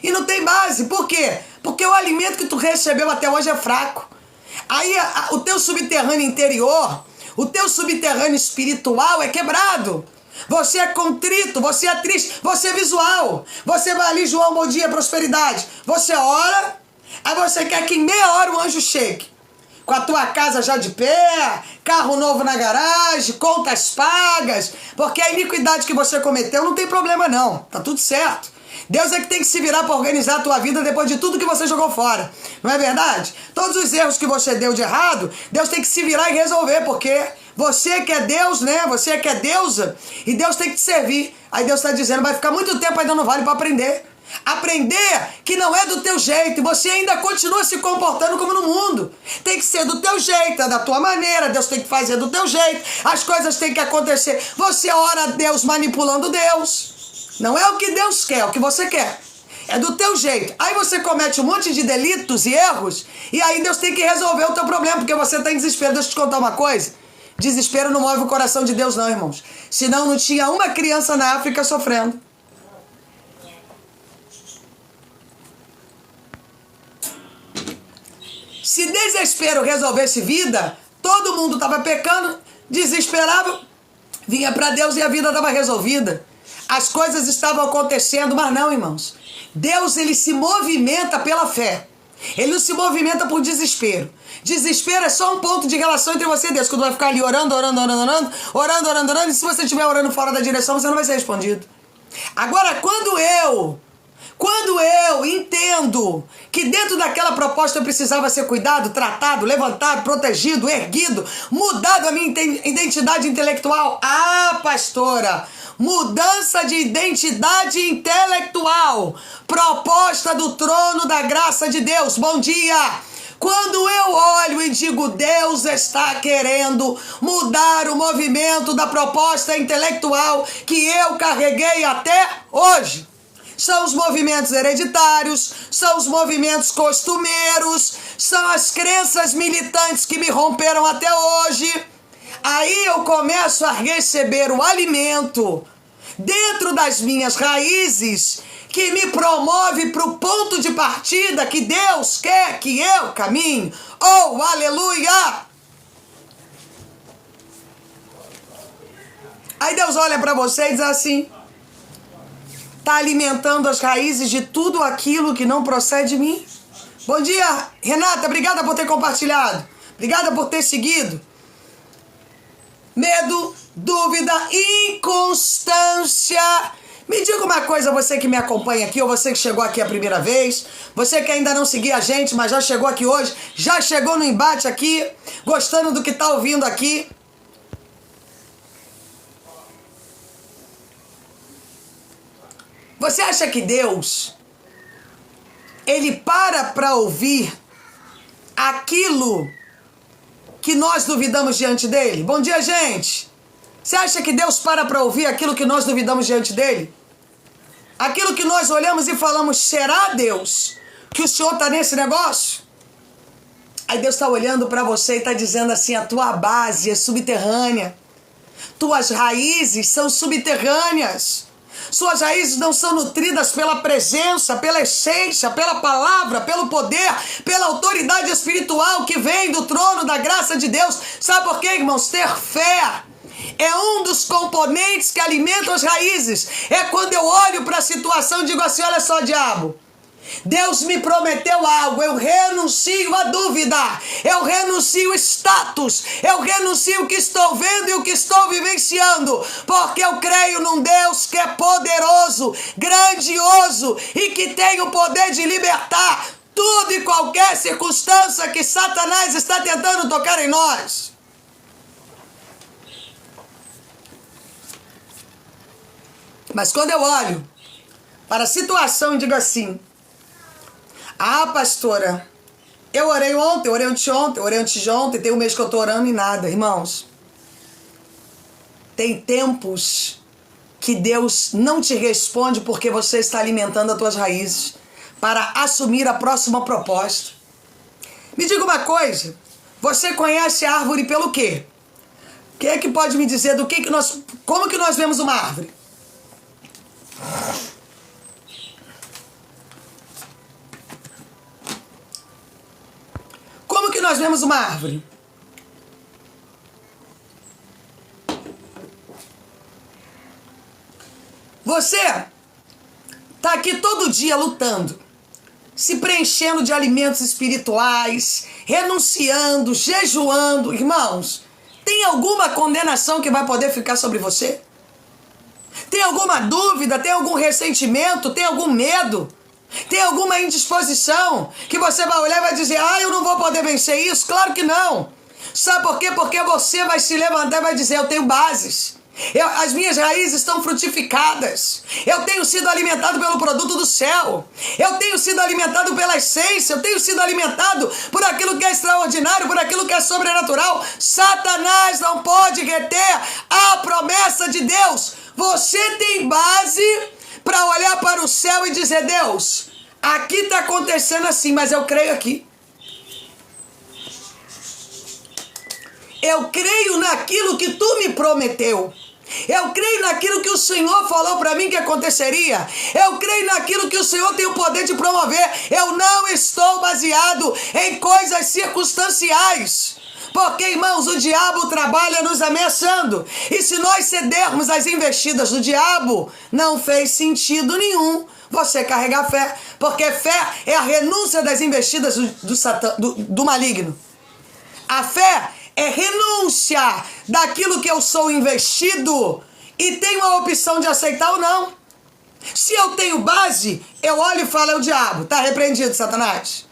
E não tem base. Por quê? Porque o alimento que tu recebeu até hoje é fraco. Aí o teu subterrâneo interior, o teu subterrâneo espiritual é quebrado. Você é contrito, você é triste, você é visual. Você vai ali, João, bom dia, prosperidade. Você ora, aí você quer que em meia hora o anjo chegue. Com a tua casa já de pé, carro novo na garagem, contas pagas, porque a iniquidade que você cometeu não tem problema não, tá tudo certo. Deus é que tem que se virar para organizar a tua vida depois de tudo que você jogou fora, não é verdade? Todos os erros que você deu de errado, Deus tem que se virar e resolver, porque você que é Deus, né? Você que é deusa, e Deus tem que te servir. Aí Deus está dizendo, vai ficar muito tempo ainda no vale para aprender. Aprender que não é do teu jeito e você ainda continua se comportando como no mundo. Tem que ser do teu jeito, é da tua maneira. Deus tem que fazer do teu jeito. As coisas têm que acontecer. Você ora a Deus manipulando Deus. Não é o que Deus quer, é o que você quer. É do teu jeito. Aí você comete um monte de delitos e erros e aí Deus tem que resolver o teu problema porque você está em desespero. Deixa eu te contar uma coisa. Desespero não move o coração de Deus não, irmãos. Senão não tinha uma criança na África sofrendo. Se desespero resolvesse vida, todo mundo estava pecando, desesperava, vinha para Deus e a vida estava resolvida. As coisas estavam acontecendo, mas não, irmãos. Deus, ele se movimenta pela fé. Ele não se movimenta por desespero. Desespero é só um ponto de relação entre você e Deus. Quando vai ficar ali orando, e se você estiver orando fora da direção, você não vai ser respondido. Agora, quando eu entendo que dentro daquela proposta eu precisava ser cuidado, tratado, levantado, protegido, erguido, mudado a minha identidade intelectual. Ah, pastora, mudança de identidade intelectual, proposta do trono da graça de Deus. Bom dia! Quando eu olho e digo, Deus está querendo mudar o movimento da proposta intelectual que eu carreguei até hoje. São os movimentos hereditários, são os movimentos costumeiros, são as crenças militantes que me romperam até hoje. Aí eu começo a receber o alimento dentro das minhas raízes que me promove para o ponto de partida que Deus quer que eu caminhe. Oh, aleluia! Aí Deus olha para você e diz assim, está alimentando as raízes de tudo aquilo que não procede de mim. Bom dia, Renata, obrigada por ter compartilhado. Obrigada por ter seguido. medo, dúvida, inconstância. Me diga uma coisa, você que me acompanha aqui, ou você que chegou aqui a primeira vez, você que ainda não seguia a gente, mas já chegou aqui hoje, já chegou no embate aqui, gostando do que está ouvindo aqui. Você acha que Deus, Ele para ouvir aquilo que nós duvidamos diante dele? Bom dia, gente! Você acha que Deus para ouvir aquilo que nós duvidamos diante dele? Aquilo que nós olhamos e falamos, será Deus que o Senhor está nesse negócio? Aí Deus está olhando para você e está dizendo assim, a tua base é subterrânea. Tuas raízes são subterrâneas. Suas raízes não são nutridas pela presença, pela essência, pela palavra, pelo poder, pela autoridade espiritual que vem do trono da graça de Deus. Sabe por quê, irmãos? Ter fé é um dos componentes que alimentam as raízes. É quando eu olho para a situação e digo assim, olha só, diabo, Deus me prometeu algo, eu renuncio à dúvida, eu renuncio status, eu renuncio o que estou vendo e o que estou vivenciando, porque eu creio num Deus que é poderoso, grandioso e que tem o poder de libertar tudo e qualquer circunstância que Satanás está tentando tocar em nós. Mas quando eu olho para a situação e digo assim, ah, pastora, eu orei ontem, eu orei anteontem, eu orei antes de ontem, tem um mês que eu estou orando e nada, irmãos. Tem tempos que Deus não te responde porque você está alimentando as tuas raízes para assumir a próxima proposta. Me diga uma coisa, você conhece a árvore pelo quê? Quem é que pode me dizer do que nós, como que nós vemos uma árvore? Como que nós vemos uma árvore? Você está aqui todo dia lutando, se preenchendo de alimentos espirituais, renunciando, jejuando. Irmãos, tem alguma condenação que vai poder ficar sobre você? Tem alguma dúvida? Tem algum ressentimento? Tem algum medo? Tem alguma indisposição que você vai olhar e vai dizer, ah, eu não vou poder vencer isso? Claro que não. Sabe por quê? Porque você vai se levantar e vai dizer, eu tenho bases. As minhas raízes estão frutificadas. Eu tenho sido alimentado pelo produto do céu. Eu tenho sido alimentado pela essência. Eu tenho sido alimentado por aquilo que é extraordinário, por aquilo que é sobrenatural. Satanás não pode reter a promessa de Deus. Você tem base para olhar para o céu e dizer, Deus, aqui está acontecendo assim, mas eu creio aqui. Eu creio naquilo que tu me prometeu. Eu creio naquilo que o Senhor falou para mim que aconteceria. Eu creio naquilo que o Senhor tem o poder de promover. Eu não estou baseado em coisas circunstanciais. Porque, irmãos, o diabo trabalha nos ameaçando. E se nós cedermos às investidas do diabo, não fez sentido nenhum você carregar fé. Porque fé é a renúncia das investidas do maligno. A fé é renúncia daquilo que eu sou investido e tenho a opção de aceitar ou não. Se eu tenho base, eu olho e falo, é o diabo. Está repreendido, Satanás.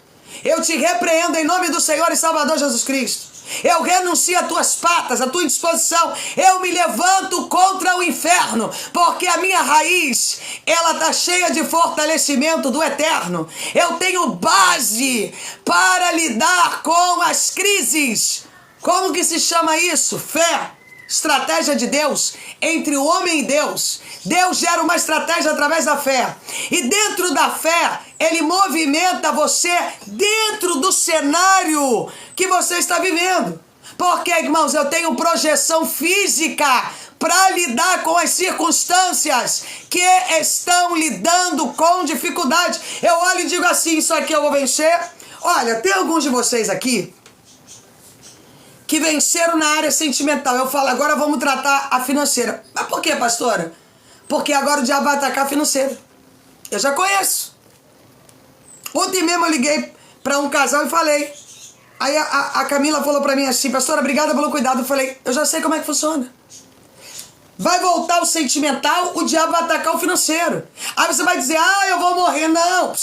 Eu te repreendo em nome do Senhor e Salvador Jesus Cristo. Eu renuncio às tuas patas, à tua indisposição. Eu me levanto contra o inferno, porque a minha raiz, ela está cheia de fortalecimento do eterno. Eu tenho base para lidar com as crises. Como que se chama isso? Fé. Estratégia de Deus entre o homem e Deus. Deus gera uma estratégia através da fé. E dentro da fé, Ele movimenta você dentro do cenário que você está vivendo. Porque, irmãos, eu tenho projeção física para lidar com as circunstâncias que estão lidando com dificuldade. Eu olho e digo assim, isso aqui eu vou vencer. Olha, tem alguns de vocês aqui que venceram na área sentimental. Eu falo, agora vamos tratar a financeira. Mas por quê, pastora? Porque agora o diabo vai atacar a financeira. Eu já conheço. Ontem mesmo eu liguei para um casal e falei, Aí a Camila falou pra mim assim, pastora, obrigada pelo cuidado. Eu falei, eu já sei como é que funciona. Vai voltar o sentimental, o diabo vai atacar o financeiro. Aí você vai dizer, eu vou morrer. Não,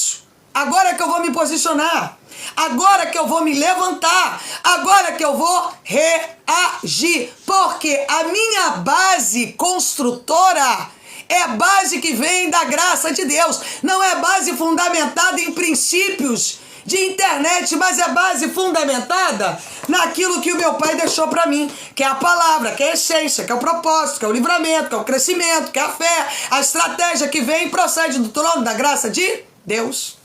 agora é que eu vou me posicionar. Agora que eu vou me levantar. Agora que eu vou reagir. Porque a minha base construtora é base que vem da graça de Deus. Não é base fundamentada em princípios de internet, mas é base fundamentada naquilo que o meu pai deixou para mim, que é a palavra, que é a essência, que é o propósito, que é o livramento, que é o crescimento, que é a fé, a estratégia que vem e procede do trono da graça de Deus.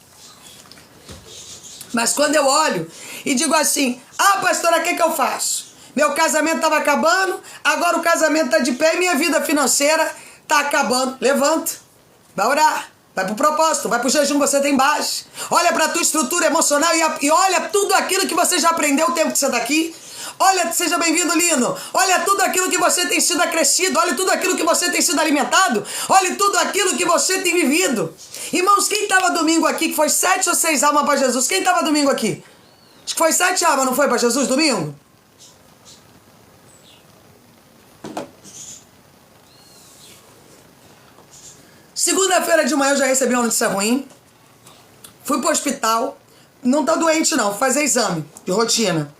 Mas quando eu olho e digo assim, pastora, o que eu faço? Meu casamento estava acabando, agora o casamento está de pé e minha vida financeira está acabando. Levanta, vai orar. Vai pro propósito, vai pro jejum que você tem base. Olha pra tua estrutura emocional e olha tudo aquilo que você já aprendeu o tempo que você tá aqui. Olha, seja bem-vindo, Lino. Olha tudo aquilo que você tem sido acrescido. Olha tudo aquilo que você tem sido alimentado. Olha tudo aquilo que você tem vivido. Irmãos, quem estava domingo aqui, que foi 7 ou 6 almas para Jesus? Quem estava domingo aqui? Acho que foi 7 almas, não foi para Jesus domingo? Segunda-feira de manhã eu já recebi uma notícia ruim. Fui pro hospital. Não tô doente não, vou fazer exame de rotina.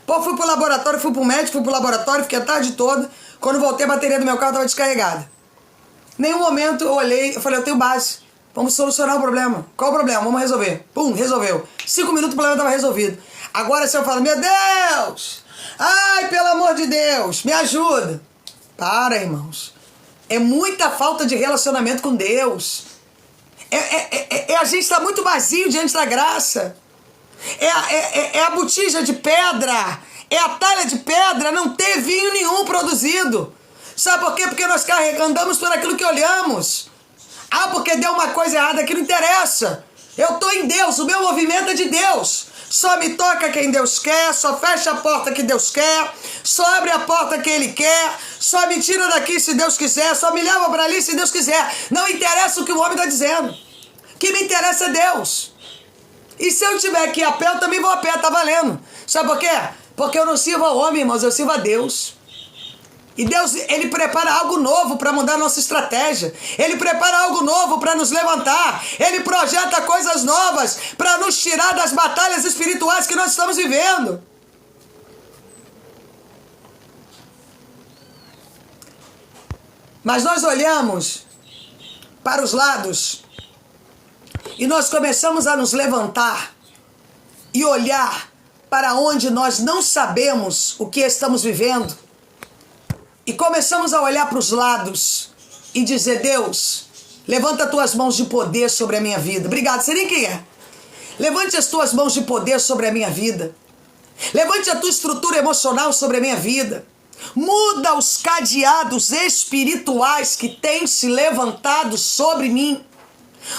Pô, fui pro laboratório, fui pro médico, fui pro laboratório, fiquei a tarde toda. Quando voltei, a bateria do meu carro estava descarregada. Nenhum momento eu olhei, eu falei, eu tenho base. Vamos solucionar o problema. Qual o problema? Vamos resolver. Pum, resolveu. 5 minutos o problema estava resolvido. Agora se eu falo, meu Deus! Ai, pelo amor de Deus, me ajuda. Para, irmãos. É muita falta de relacionamento com Deus. A gente está muito vazio diante da graça. É a botija de pedra. É a talha de pedra. Não ter vinho nenhum produzido. Sabe por quê? Porque nós andamos por aquilo que olhamos. Porque deu uma coisa errada que não interessa. Eu estou em Deus. O meu movimento é de Deus. Só me toca quem Deus quer, só fecha a porta que Deus quer, só abre a porta que Ele quer, só me tira daqui se Deus quiser, só me leva para ali se Deus quiser. Não interessa o que o homem está dizendo. O que me interessa é Deus. E se eu tiver que ir a pé, eu também vou a pé, tá valendo. Sabe por quê? Porque eu não sirvo ao homem, irmãos, eu sirvo a Deus. E Deus, Ele prepara algo novo para mudar a nossa estratégia. Ele prepara algo novo para nos levantar. Ele projeta coisas novas para nos tirar das batalhas espirituais que nós estamos vivendo. Mas nós olhamos para os lados e nós começamos a nos levantar e olhar para onde nós não sabemos o que estamos vivendo. E começamos a olhar para os lados e dizer, Deus, levanta as tuas mãos de poder sobre a minha vida. Obrigado, você nem quem é. Levante as tuas mãos de poder sobre a minha vida. Levante a tua estrutura emocional sobre a minha vida. Muda os cadeados espirituais que têm se levantado sobre mim.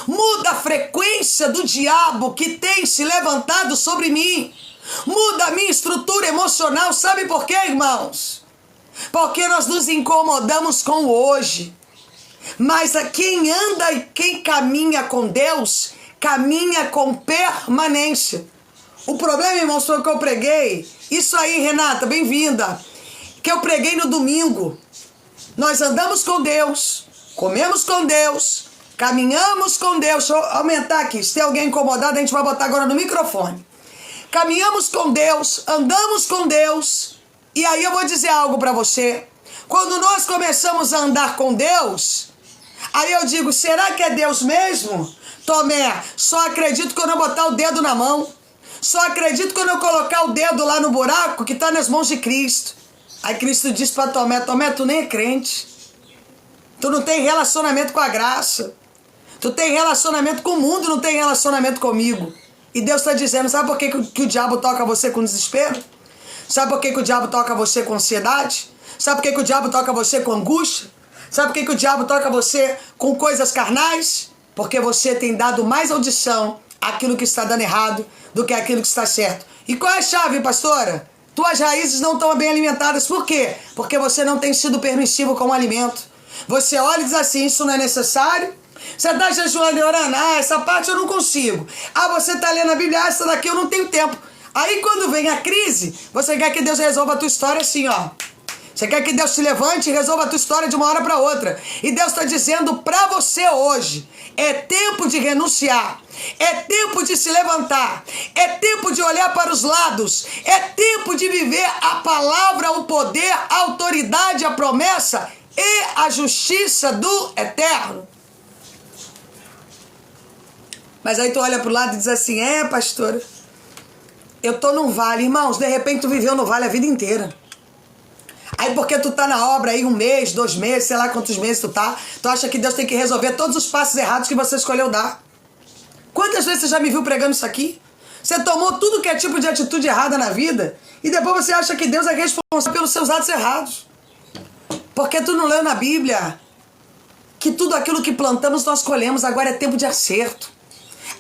Muda a frequência do diabo que tem se levantado sobre mim. Muda a minha estrutura emocional. Sabe por quê, irmãos? Porque nós nos incomodamos com o hoje. Mas quem anda e quem caminha com Deus, caminha com permanência. O problema, irmãos, foi o que eu preguei. Isso aí, Renata, bem-vinda. Que eu preguei no domingo. Nós andamos com Deus, comemos com Deus, caminhamos com Deus. Deixa eu aumentar aqui. Se tem alguém incomodado, a gente vai botar agora no microfone. Caminhamos com Deus, andamos com Deus. E aí eu vou dizer algo para você. Quando nós começamos a andar com Deus, aí eu digo, será que é Deus mesmo? Tomé, só acredito quando eu botar o dedo na mão. Só acredito quando eu colocar o dedo lá no buraco que está nas mãos de Cristo. Aí Cristo disse para Tomé, Tomé, tu nem é crente. Tu não tem relacionamento com a graça. Tu tem relacionamento com o mundo, não tem relacionamento comigo. E Deus está dizendo, sabe por que o diabo toca você com desespero? Sabe por que o diabo toca você com ansiedade? Sabe por que o diabo toca você com angústia? Sabe por que o diabo toca você com coisas carnais? Porque você tem dado mais audição àquilo que está dando errado do que àquilo que está certo. E qual é a chave, pastora? Tuas raízes não estão bem alimentadas. Por quê? Porque você não tem sido permissivo com o alimento. Você olha e diz assim, isso não é necessário? Você está jejuando e orando? Essa parte eu não consigo. Você está lendo a Bíblia? Essa daqui eu não tenho tempo. Aí quando vem a crise, você quer que Deus resolva a tua história assim, ó. Você quer que Deus te levante e resolva a tua história de uma hora para outra. E Deus está dizendo para você hoje, é tempo de renunciar. É tempo de se levantar. É tempo de olhar para os lados. É tempo de viver a palavra, o poder, a autoridade, a promessa e a justiça do Eterno. Mas aí tu olha para o lado e diz assim, pastora, eu tô num vale. Irmãos, de repente tu viveu no vale a vida inteira. Aí porque tu tá na obra aí 1 mês, 2 meses, sei lá quantos meses tu tá, tu acha que Deus tem que resolver todos os passos errados que você escolheu dar. Quantas vezes você já me viu pregando isso aqui? Você tomou tudo que é tipo de atitude errada na vida e depois você acha que Deus é responsável pelos seus atos errados. Porque tu não leu na Bíblia que tudo aquilo que plantamos nós colhemos. Agora é tempo de acerto.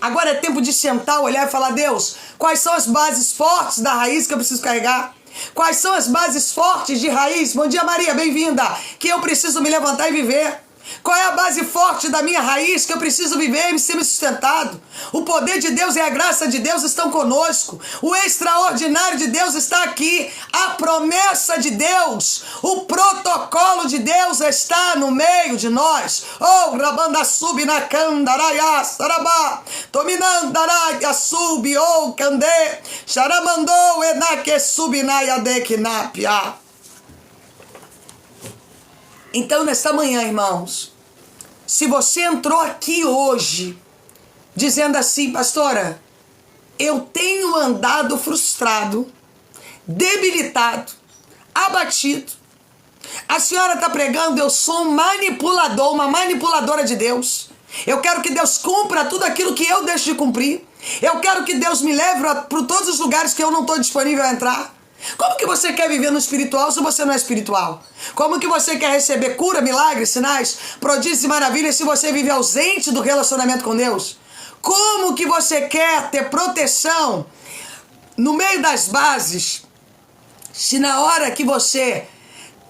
Agora é tempo de sentar, olhar e falar, Deus, quais são as bases fortes da raiz que eu preciso carregar? Quais são as bases fortes de raiz? Bom dia, Maria, bem-vinda. Que eu preciso me levantar e viver. Qual é a base forte da minha raiz que eu preciso viver e ser sustentado? O poder de Deus e a graça de Deus estão conosco. O extraordinário de Deus está aqui. A promessa de Deus, o protocolo de Deus está no meio de nós. Oh, rabanda sub na candaraya sarabá, tominandaraya sub oh candê, charamandou enaque sub na yadekinapia. Então, nesta manhã, irmãos, se você entrou aqui hoje dizendo assim, pastora, eu tenho andado frustrado, debilitado, abatido. A senhora está pregando, eu sou um manipulador, uma manipuladora de Deus. Eu quero que Deus cumpra tudo aquilo que eu deixo de cumprir. Eu quero que Deus me leve para todos os lugares que eu não estou disponível a entrar. Como que você quer viver no espiritual se você não é espiritual? Como que você quer receber cura, milagres, sinais, prodígios e maravilhas se você vive ausente do relacionamento com Deus? Como que você quer ter proteção no meio das bases se na hora que você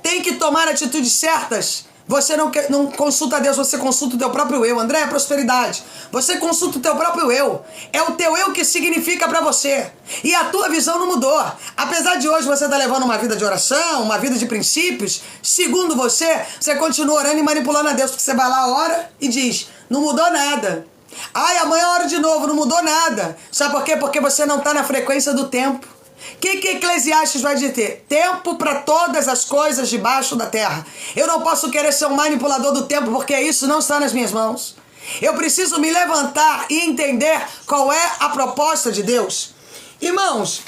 tem que tomar atitudes certas, você não consulta Deus, você consulta o teu próprio eu? André, é prosperidade. Você consulta o teu próprio eu. É o teu eu que significa pra você. E a tua visão não mudou. Apesar de hoje você estar levando uma vida de oração, uma vida de princípios, segundo você continua orando e manipulando a Deus. Porque você vai lá, ora e diz, não mudou nada. Ai, amanhã ora de novo, não mudou nada. Sabe por quê? Porque você não está na frequência do tempo. O que Eclesiastes vai dizer? Tempo para todas as coisas debaixo da terra. Eu não posso querer ser um manipulador do tempo, porque isso não está nas minhas mãos. Eu preciso me levantar e entender qual é a proposta de Deus. Irmãos,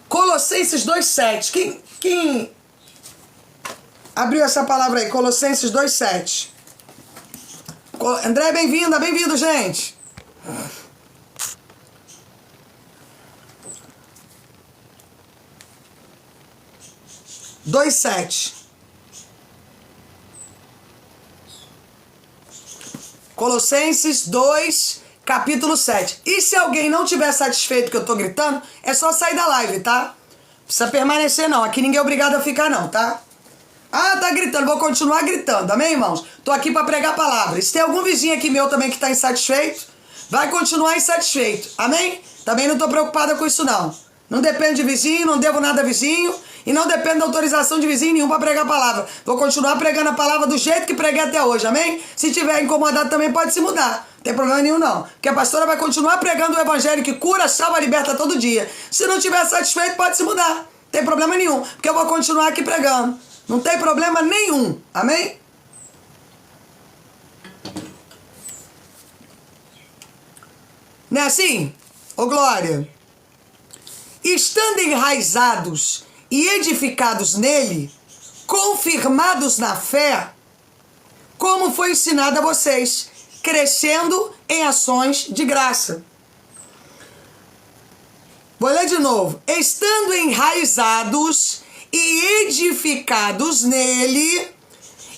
Colossenses 2,7. Quem abriu essa palavra aí? Colossenses 2,7. André, bem-vinda, bem-vindo, gente. 2,7. Colossenses 2, capítulo 7. E se alguém não estiver satisfeito que eu tô gritando, é só sair da live, tá? Não precisa permanecer não, aqui ninguém é obrigado a ficar não, tá? Ah, tá gritando, vou continuar gritando, amém, irmãos? Tô aqui pra pregar a palavra. E se tem algum vizinho aqui meu também que tá insatisfeito, vai continuar insatisfeito, amém? Também não tô preocupada com isso não. Não depende de vizinho, não devo nada a vizinho. E não depende da autorização de vizinho nenhum para pregar a palavra. Vou continuar pregando a palavra do jeito que preguei até hoje, amém? Se tiver incomodado também pode se mudar. Não tem problema nenhum não. Porque a pastora vai continuar pregando o evangelho que cura, salva, liberta todo dia. Se não tiver satisfeito, pode se mudar. Não tem problema nenhum. Porque eu vou continuar aqui pregando. Não tem problema nenhum, amém? Não é assim? Ô glória! Estando enraizados e edificados nele, confirmados na fé, como foi ensinado a vocês, crescendo em ações de graça. Vou ler de novo. Estando enraizados e edificados nele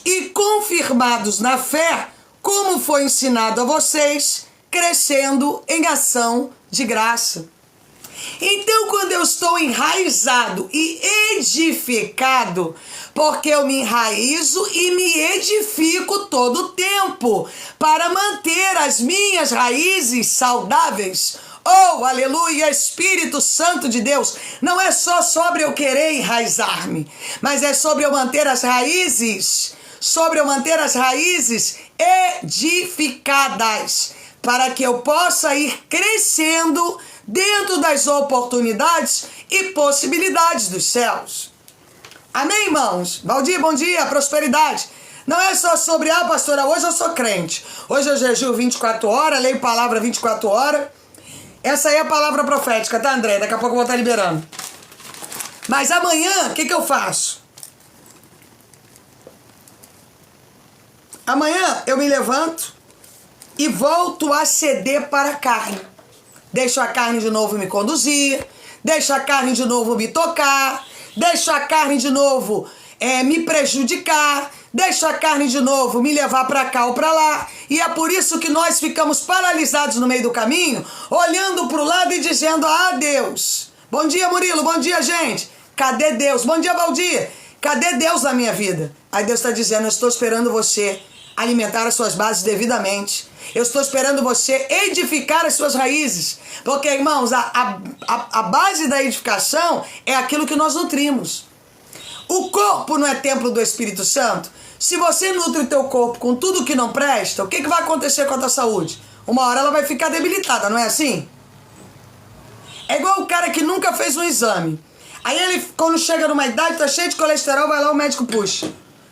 e confirmados na fé, como foi ensinado a vocês, crescendo em ação de graça. Então, quando eu estou enraizado e edificado, porque eu me enraizo e me edifico todo o tempo para manter as minhas raízes saudáveis. Oh, aleluia, Espírito Santo de Deus, não é só sobre eu querer enraizar-me, mas é sobre eu manter as raízes, edificadas, para que eu possa ir crescendo dentro das oportunidades e possibilidades dos céus. Amém, irmãos? Valdir, bom dia, prosperidade. Não é só sobre, pastora, hoje eu sou crente. Hoje eu jejuo 24 horas, leio palavra 24 horas. Essa aí é a palavra profética, tá, André? Daqui a pouco eu vou estar liberando. Mas amanhã, o que eu faço? Amanhã eu me levanto e volto a ceder para a carne. Deixo a carne de novo me conduzir, deixo a carne de novo me tocar, deixo a carne de novo me prejudicar, deixo a carne de novo me levar para cá ou para lá. E é por isso que nós ficamos paralisados no meio do caminho, olhando para o lado e dizendo, Deus. Bom dia, Murilo, bom dia, gente. Cadê Deus? Bom dia, Valdir. Cadê Deus na minha vida? Aí Deus está dizendo, eu estou esperando você alimentar as suas bases devidamente. Eu estou esperando você edificar as suas raízes. Porque, irmãos, a base da edificação é aquilo que nós nutrimos. O corpo não é templo do Espírito Santo? Se você nutre o teu corpo com tudo que não presta, o que vai acontecer com a tua saúde? Uma hora ela vai ficar debilitada, não é assim? É igual o cara que nunca fez um exame. Aí ele, quando chega numa idade, tá cheio de colesterol, vai lá, o médico puxa.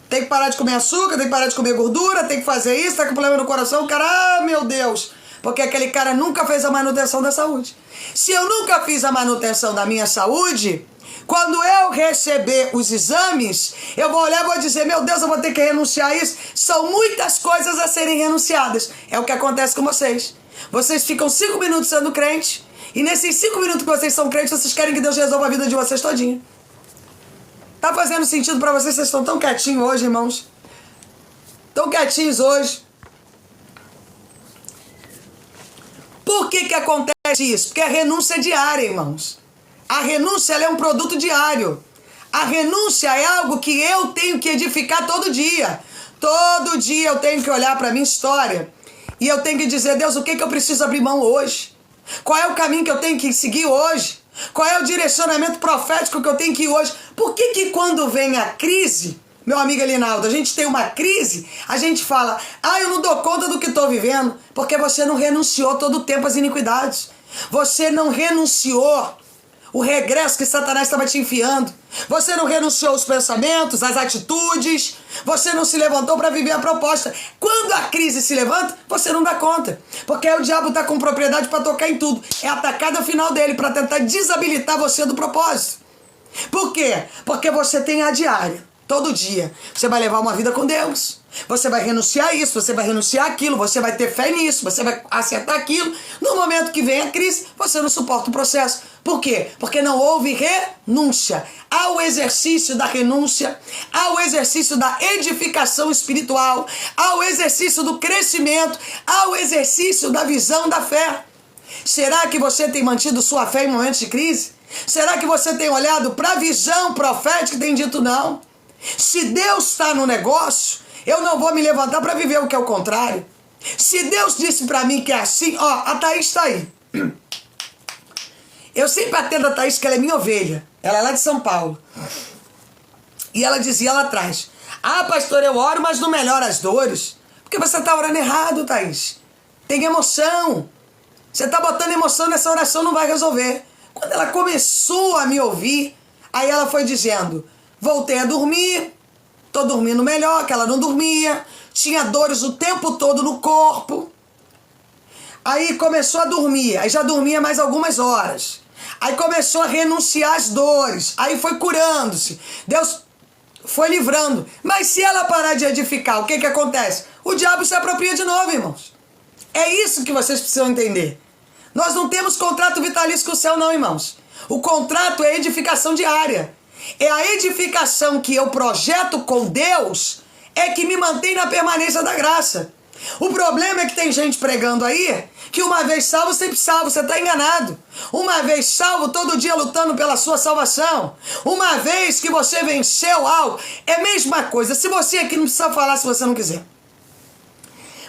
Tem que parar de comer açúcar, tem que parar de comer gordura, tem que fazer isso, tá com problema no coração. O cara, meu Deus, porque aquele cara nunca fez a manutenção da saúde. Se eu nunca fiz a manutenção da minha saúde, quando eu receber os exames, eu vou olhar e vou dizer, meu Deus, eu vou ter que renunciar a isso. São muitas coisas a serem renunciadas. É o que acontece com vocês. Vocês ficam 5 minutos sendo crente, e nesses 5 minutos que vocês são crentes, vocês querem que Deus resolva a vida de vocês todinha. Tá fazendo sentido pra vocês? Vocês estão tão quietinhos hoje, irmãos? Tão quietinhos hoje. Por que acontece isso? Porque a renúncia é diária, irmãos. A renúncia ela é um produto diário. A renúncia é algo que eu tenho que edificar todo dia. Todo dia eu tenho que olhar para a minha história. E eu tenho que dizer, Deus, o que eu preciso abrir mão hoje? Qual é o caminho que eu tenho que seguir hoje? Qual é o direcionamento profético que eu tenho que ir hoje? Por que quando vem a crise, meu amigo Elinaldo, a gente tem uma crise, a gente fala, eu não dou conta do que estou vivendo, porque você não renunciou todo o tempo às iniquidades. Você não renunciou o regresso que Satanás estava te enfiando. Você não renunciou aos pensamentos, às atitudes. Você não se levantou para viver a proposta. Quando a crise se levanta, você não dá conta. Porque aí o diabo está com propriedade para tocar em tudo. É a atacada final dele para tentar desabilitar você do propósito. Por quê? Porque você tem a diária. Todo dia. Você vai levar uma vida com Deus. Você vai renunciar a isso, você vai renunciar aquilo, você vai ter fé nisso, você vai acertar aquilo. No momento que vem a crise, você não suporta o processo. Por quê? Porque não houve renúncia. Ao exercício da renúncia, ao exercício da edificação espiritual, ao exercício do crescimento, ao exercício da visão da fé. Será que você tem mantido sua fé em momentos de crise? Será que você tem olhado para a visão profética e tem dito não? Se Deus está no negócio, eu não vou me levantar para viver o que é o contrário. Se Deus disse para mim que é assim, a Thaís está aí. Eu sempre atendo a Thaís, que ela é minha ovelha. Ela é lá de São Paulo. E ela dizia lá atrás, pastor, eu oro, mas não melhora as dores. Porque você está orando errado, Thaís. Tem emoção. Você está botando emoção nessa oração, não vai resolver. Quando ela começou a me ouvir, aí ela foi dizendo, voltei a dormir, tô dormindo melhor, que ela não dormia, tinha dores o tempo todo no corpo. Aí começou a dormir, aí já dormia mais algumas horas. Aí começou a renunciar às dores, aí foi curando-se. Deus foi livrando. Mas se ela parar de edificar, o que acontece? O diabo se apropria de novo, irmãos. É isso que vocês precisam entender. Nós não temos contrato vitalício com o céu, não, irmãos. O contrato é edificação diária. É a edificação que eu projeto com Deus é que me mantém na permanência da graça. O problema é que tem gente pregando aí que uma vez salvo, sempre salvo. Você está enganado. Uma vez salvo, todo dia lutando pela sua salvação. Uma vez que você venceu algo, é a mesma coisa. Se você aqui não precisa falar se você não quiser.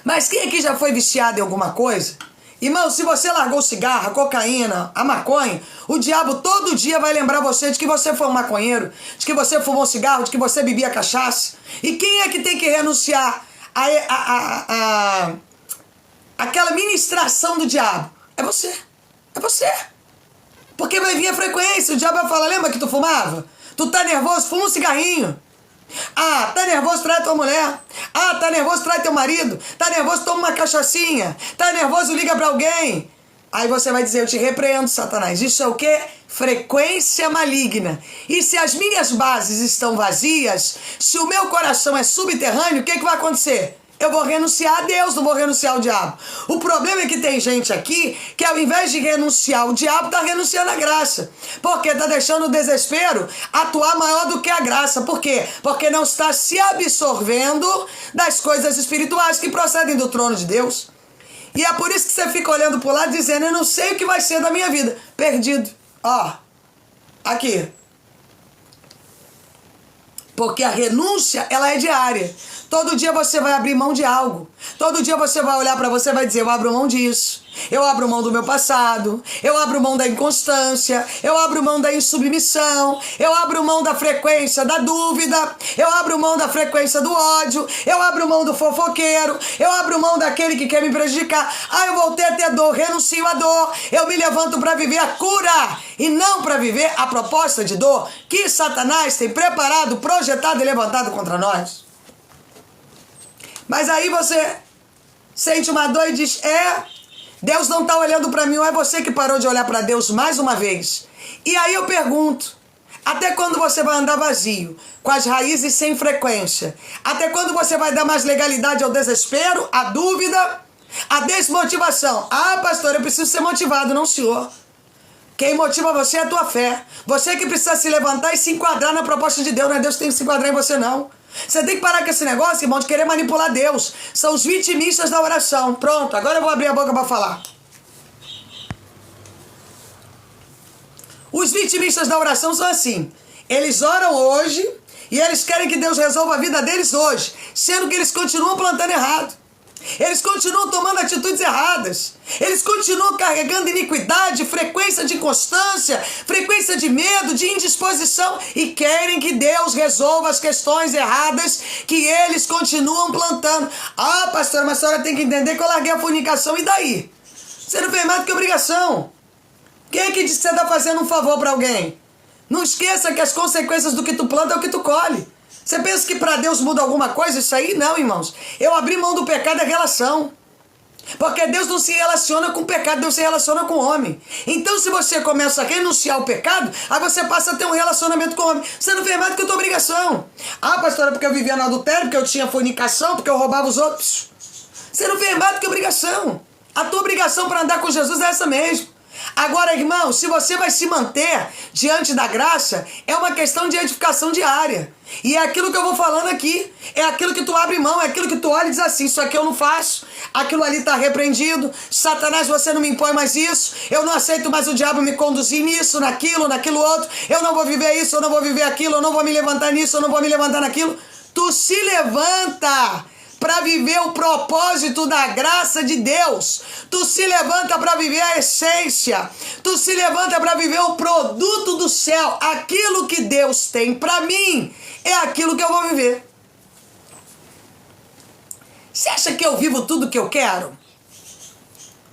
Mas quem aqui já foi viciado em alguma coisa? Irmão, se você largou o cigarro, a cocaína, a maconha, o diabo todo dia vai lembrar você de que você foi um maconheiro, de que você fumou cigarro, de que você bebia cachaça. E quem é que tem que renunciar aquela ministração do diabo? É você. É você. Porque vai vir a frequência, o diabo vai falar, lembra que tu fumava? Tu tá nervoso? Fuma um cigarrinho. Ah, tá nervoso? Trai tua mulher. Ah, tá nervoso? Trai teu marido. Tá nervoso? Toma uma cachaçinha. Tá nervoso? Liga pra alguém. Aí você vai dizer, eu te repreendo, Satanás. Isso é o quê? Frequência maligna. E se as minhas bases estão vazias, se o meu coração é subterrâneo, o que vai acontecer? Eu vou renunciar a Deus, não vou renunciar ao diabo. O problema é que tem gente aqui que ao invés de renunciar ao diabo, está renunciando à graça. Porque está deixando o desespero atuar maior do que a graça. Por quê? Porque não está se absorvendo das coisas espirituais que procedem do trono de Deus. E é por isso que você fica olhando para o lado dizendo, eu não sei o que vai ser da minha vida. Perdido. Ó, aqui. Porque a renúncia, ela é diária. Todo dia você vai abrir mão de algo. Todo dia você vai olhar para você e vai dizer, eu abro mão disso. Eu abro mão do meu passado. Eu abro mão da inconstância. Eu abro mão da insubmissão. Eu abro mão da frequência da dúvida. Eu abro mão da frequência do ódio. Eu abro mão do fofoqueiro. Eu abro mão daquele que quer me prejudicar. Ah, eu voltei a ter dor. Renuncio à dor. Eu me levanto para viver a cura. E não para viver a proposta de dor que Satanás tem preparado, projetado e levantado contra nós. Mas aí você sente uma dor e diz, Deus não está olhando para mim, ou é você que parou de olhar para Deus mais uma vez. E aí eu pergunto, até quando você vai andar vazio, com as raízes sem frequência? Até quando você vai dar mais legalidade ao desespero, à dúvida, à desmotivação? Ah, pastor, eu preciso ser motivado, não, senhor. Quem motiva você é a tua fé. Você que precisa se levantar e se enquadrar na proposta de Deus, não é Deus que tem que se enquadrar em você, não. Você tem que parar com esse negócio, irmão, de querer manipular Deus. São os vitimistas da oração. Pronto, agora eu vou abrir a boca para falar. Os vitimistas da oração são assim. Eles oram hoje e eles querem que Deus resolva a vida deles hoje, sendo que eles continuam plantando errado. Eles continuam tomando atitudes erradas. Eles continuam carregando iniquidade, frequência de inconstância, frequência de medo, de indisposição e querem que Deus resolva as questões erradas que eles continuam plantando. Ah, pastor, mas a senhora tem que entender que eu larguei a fornicação, e daí? Você não fez mais do que obrigação. Quem é que diz que você está fazendo um favor para alguém? Não esqueça que as consequências do que tu planta é o que tu colhe. Você pensa que para Deus muda alguma coisa isso aí? Não, irmãos. Eu abri mão do pecado, é relação. Porque Deus não se relaciona com o pecado, Deus se relaciona com o homem. Então se você começa a renunciar ao pecado, aí você passa a ter um relacionamento com o homem. Você não fez mais do que a tua obrigação. Ah, pastora, porque eu vivia no adultério, porque eu tinha fornicação, porque eu roubava os outros. Você não fez mais do que obrigação. A tua obrigação para andar com Jesus é essa mesmo. Agora, irmão, se você vai se manter diante da graça, é uma questão de edificação diária. E é aquilo que eu vou falando aqui. É aquilo que tu abre mão, é aquilo que tu olha e diz assim, isso aqui eu não faço, aquilo ali está repreendido. Satanás, você não me impõe mais isso. Eu não aceito mais o diabo me conduzir nisso, naquilo outro. Eu não vou viver isso, eu não vou viver aquilo, eu não vou me levantar nisso, eu não vou me levantar naquilo. Tu se levanta para viver o propósito da graça de Deus. Tu se levanta para viver a essência. Tu se levanta para viver o produto do céu. Aquilo que Deus tem para mim é aquilo que eu vou viver. Você acha que eu vivo tudo que eu quero?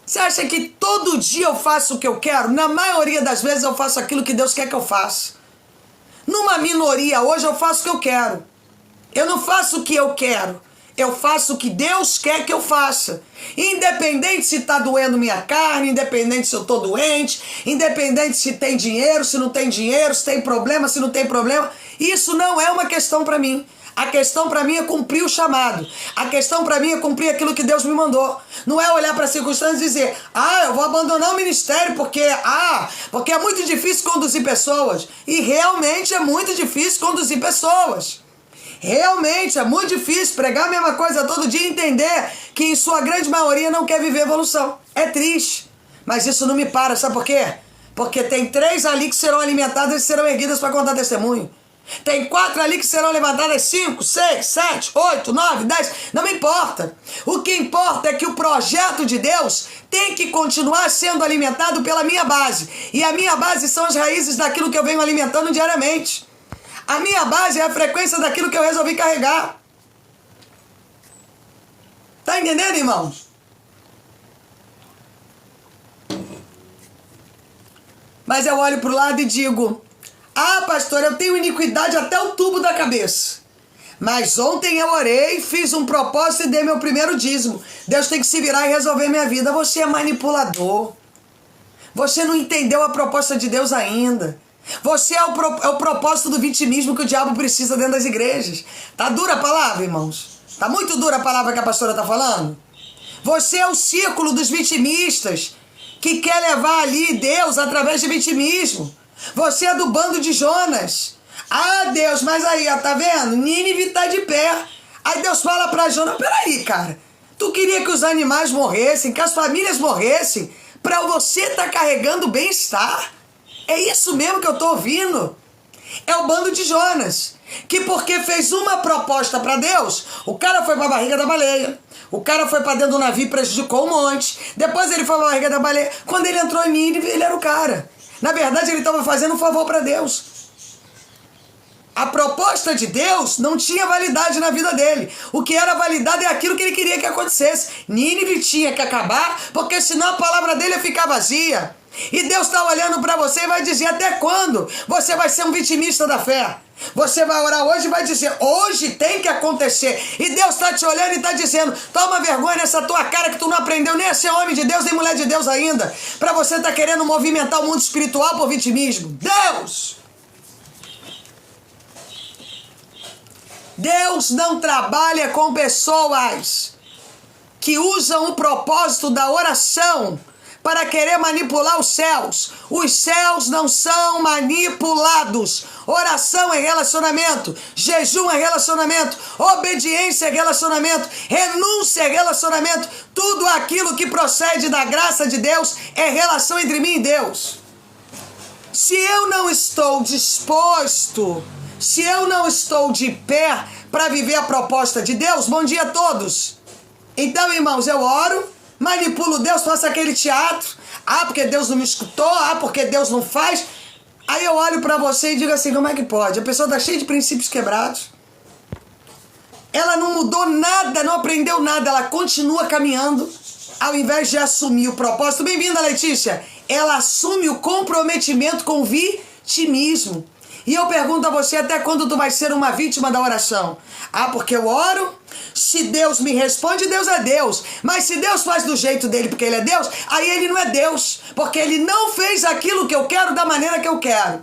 Você acha que todo dia eu faço o que eu quero? Na maioria das vezes eu faço aquilo que Deus quer que eu faça. Numa minoria hoje eu faço o que eu quero. Eu não faço o que eu quero. Eu faço o que Deus quer que eu faça. Independente se está doendo minha carne, independente se eu estou doente, independente se tem dinheiro, se não tem dinheiro, se tem problema, se não tem problema. Isso não é uma questão para mim. A questão para mim é cumprir o chamado. A questão para mim é cumprir aquilo que Deus me mandou. Não é olhar para as circunstâncias e dizer, eu vou abandonar o ministério porque é muito difícil conduzir pessoas. E realmente é muito difícil conduzir pessoas. Realmente é muito difícil pregar a mesma coisa todo dia e entender que em sua grande maioria não quer viver evolução. É triste, mas isso não me para, sabe por quê? Porque tem 3 ali que serão alimentadas e serão erguidas para contar testemunho. Tem 4 ali que serão levantadas, 5, 6, 7, 8, 9, 10. Não me importa. O que importa é que o projeto de Deus tem que continuar sendo alimentado pela minha base. E a minha base são as raízes daquilo que eu venho alimentando diariamente. A minha base é a frequência daquilo que eu resolvi carregar. Tá entendendo, irmãos? Mas eu olho para o lado e digo: ah, pastor, eu tenho iniquidade até o tubo da cabeça. Mas ontem eu orei, fiz um propósito e dei meu primeiro dízimo. Deus tem que se virar e resolver minha vida. Você é manipulador. Você não entendeu a proposta de Deus ainda. Você é o propósito do vitimismo que o diabo precisa dentro das igrejas. Tá dura a palavra, irmãos? Tá muito dura a palavra que a pastora tá falando? Você é o círculo dos vitimistas que quer levar ali Deus através de vitimismo. Você é do bando de Jonas. Ah, Deus, mas aí, ó, tá vendo? Nínive tá de pé. Aí Deus fala pra Jonas: peraí, cara, tu queria que os animais morressem, que as famílias morressem, pra você tá carregando bem-estar? É isso mesmo que eu tô ouvindo. É o bando de Jonas, que porque fez uma proposta pra Deus, o cara foi pra barriga da baleia, o cara foi pra dentro do navio e prejudicou um monte, depois ele foi pra barriga da baleia. Quando ele entrou em Nínive, ele era o cara. Na verdade, ele estava fazendo um favor para Deus. A proposta de Deus não tinha validade na vida dele. O que era validado é aquilo que ele queria que acontecesse. Nínive tinha que acabar, porque senão a palavra dele ia ficar vazia. E Deus está olhando para você e vai dizer: até quando você vai ser um vitimista da fé? Você vai orar hoje e vai dizer: hoje tem que acontecer. E Deus está te olhando e está dizendo: toma vergonha nessa tua cara que tu não aprendeu nem a ser homem de Deus nem mulher de Deus ainda, para você estar querendo movimentar o mundo espiritual por vitimismo. Deus não trabalha com pessoas que usam o propósito da oração para querer manipular os céus. Os céus não são manipulados. Oração é relacionamento, jejum é relacionamento, obediência é relacionamento, renúncia é relacionamento. Tudo aquilo que procede da graça de Deus é relação entre mim e Deus. Se eu não estou disposto, se eu não estou de pé para viver a proposta de Deus, bom dia a todos. Então, irmãos, eu oro, manipulo Deus, faço aquele teatro. Ah, porque Deus não me escutou. Ah, porque Deus não faz. Aí eu olho pra você e digo assim: como é que pode? A pessoa tá cheia de princípios quebrados. Ela não mudou nada, não aprendeu nada. Ela continua caminhando ao invés de assumir o propósito. Bem-vinda, Letícia. Ela assume o comprometimento com o vitimismo. E eu pergunto a você: até quando tu vai ser uma vítima da oração? Ah, porque eu oro, se Deus me responde, Deus é Deus. Mas se Deus faz do jeito dele porque ele é Deus, aí ele não é Deus, porque ele não fez aquilo que eu quero da maneira que eu quero.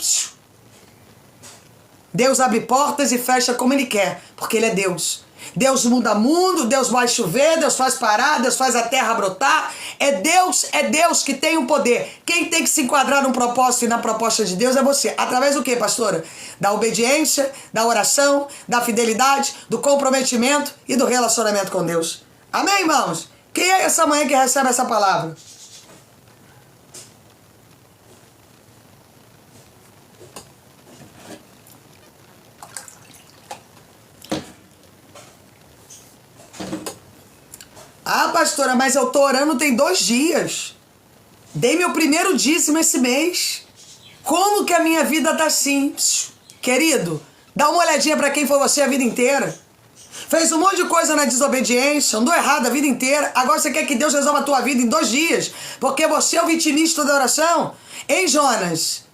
Deus abre portas e fecha como ele quer, porque ele é Deus. Deus muda mundo, Deus faz chover, Deus faz parar, Deus faz a terra brotar. É Deus que tem o poder. Quem tem que se enquadrar no propósito e na proposta de Deus é você. Através do quê, pastora? Da obediência, da oração, da fidelidade, do comprometimento e do relacionamento com Deus. Amém, irmãos? Quem é essa manhã que recebe essa palavra? Ah, pastora, mas eu tô orando tem 2 dias. Dei meu primeiro dízimo esse mês. Como que a minha vida tá assim? Querido, dá uma olhadinha pra quem foi você a vida inteira. Fez um monte de coisa na desobediência, andou errado a vida inteira. Agora você quer que Deus resolva a tua vida em 2 dias? Porque você é o vitimista da oração? Hein, Jonas?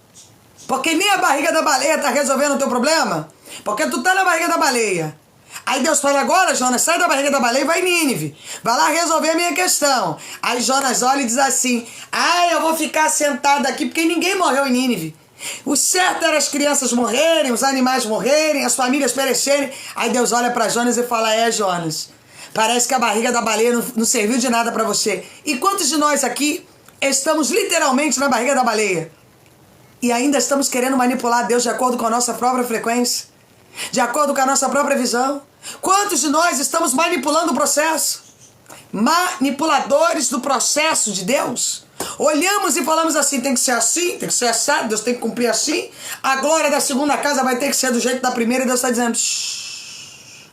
Porque nem a barriga da baleia tá resolvendo o teu problema? Porque tu tá na barriga da baleia. Aí Deus fala: agora, Jonas, sai da barriga da baleia e vai em Nínive. Vai lá resolver a minha questão. Aí Jonas olha e diz assim: ah, eu vou ficar sentado aqui porque ninguém morreu em Nínive. O certo era as crianças morrerem, os animais morrerem, as famílias perecerem. Aí Deus olha para Jonas e fala: é, Jonas, parece que a barriga da baleia não serviu de nada para você. E quantos de nós aqui estamos literalmente na barriga da baleia? E ainda estamos querendo manipular Deus de acordo com a nossa própria frequência? De acordo com a nossa própria visão? Quantos de nós estamos manipulando o processo? Manipuladores do processo de Deus? olhamos e falamos assim, tem que ser assim, tem que ser assado, Deus tem que cumprir assim, a glória da segunda casa vai ter que ser do jeito da primeira, e Deus está dizendo, shh,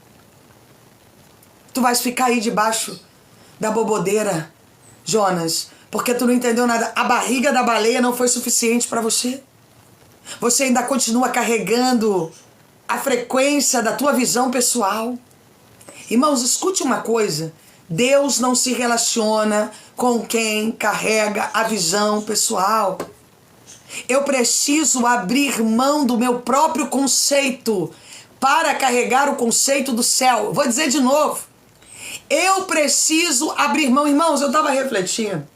tu vais ficar aí debaixo da bobodeira, Jonas, porque tu não entendeu nada. A barriga da baleia não foi suficiente para você. Você ainda continua carregando a frequência da tua visão pessoal. Irmãos, escute uma coisa. Deus não se relaciona com quem carrega a visão pessoal. Eu preciso abrir mão do meu próprio conceito para carregar o conceito do céu. Vou dizer de novo. Eu preciso abrir mão. Irmãos, eu estava refletindo.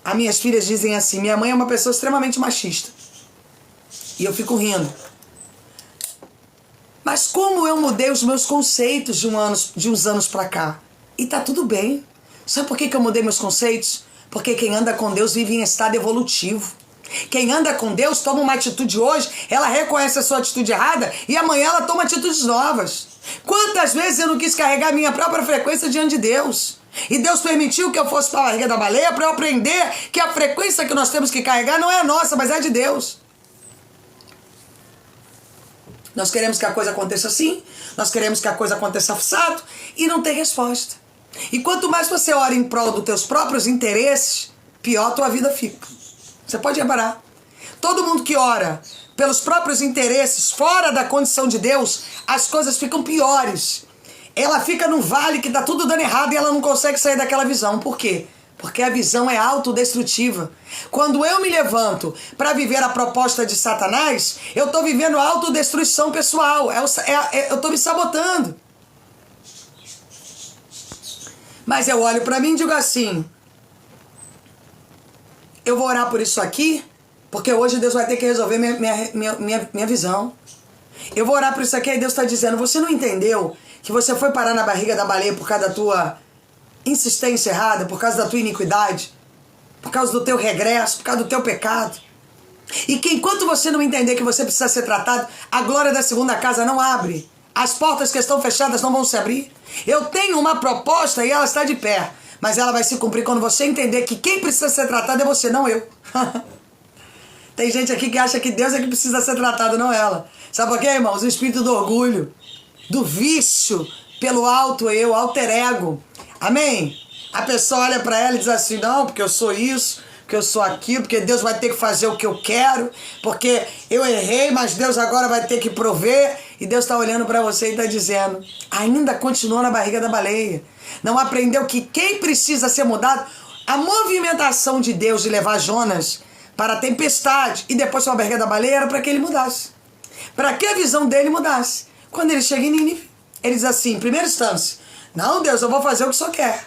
As minhas filhas dizem assim, minha mãe é uma pessoa extremamente machista. E eu fico rindo. Mas como eu mudei os meus conceitos de uns anos para cá? E tá tudo bem. Sabe por que eu mudei meus conceitos? Porque quem anda com Deus vive em estado evolutivo. Quem anda com Deus toma uma atitude hoje, ela reconhece a sua atitude errada e amanhã ela toma atitudes novas. Quantas vezes eu não quis carregar a minha própria frequência diante de Deus? E Deus permitiu que eu fosse para a barriga da baleia para eu aprender que a frequência que nós temos que carregar não é a nossa, mas é a de Deus. Nós queremos que a coisa aconteça assim, nós queremos que a coisa aconteça assado e não tem resposta. E quanto mais você ora em prol dos teus próprios interesses, pior a tua vida fica. Você pode reparar. Todo mundo que ora pelos próprios interesses, fora da condição de Deus, as coisas ficam piores. Ela fica num vale que tá tudo dando errado e ela não consegue sair daquela visão. Por quê? Porque a visão é autodestrutiva. Quando eu me levanto para viver a proposta de Satanás, eu estou vivendo autodestruição pessoal. Eu estou me sabotando. Mas eu olho para mim e digo assim, eu vou orar por isso aqui, porque hoje Deus vai ter que resolver minha visão. Eu vou orar por isso aqui e Deus está dizendo, você não entendeu que você foi parar na barriga da baleia por causa da tua insistência errada, por causa da tua iniquidade, por causa do teu regresso, por causa do teu pecado. E que enquanto você não entender que você precisa ser tratado, a glória da segunda casa não abre. As portas que estão fechadas não vão se abrir. Eu tenho uma proposta e ela está de pé, mas ela vai se cumprir quando você entender que quem precisa ser tratado é você, não eu. Tem gente aqui que acha que Deus é que precisa ser tratado, não ela. Sabe por quê, irmãos? O espírito do orgulho, do vício pelo alto eu, alter ego. Amém? A pessoa olha para ela e diz assim, não, porque eu sou isso, porque eu sou aquilo, porque Deus vai ter que fazer o que eu quero, porque eu errei, mas Deus agora vai ter que prover. E Deus está olhando para você e está dizendo, ainda continua na barriga da baleia. Não aprendeu que quem precisa ser mudado, a movimentação de Deus de levar Jonas para a tempestade e depois para a barriga da baleia era para que ele mudasse. Para que a visão dele mudasse. Quando ele chega em Nínive, ele diz assim, em primeira instância, não, Deus, eu vou fazer o que o Senhor quer.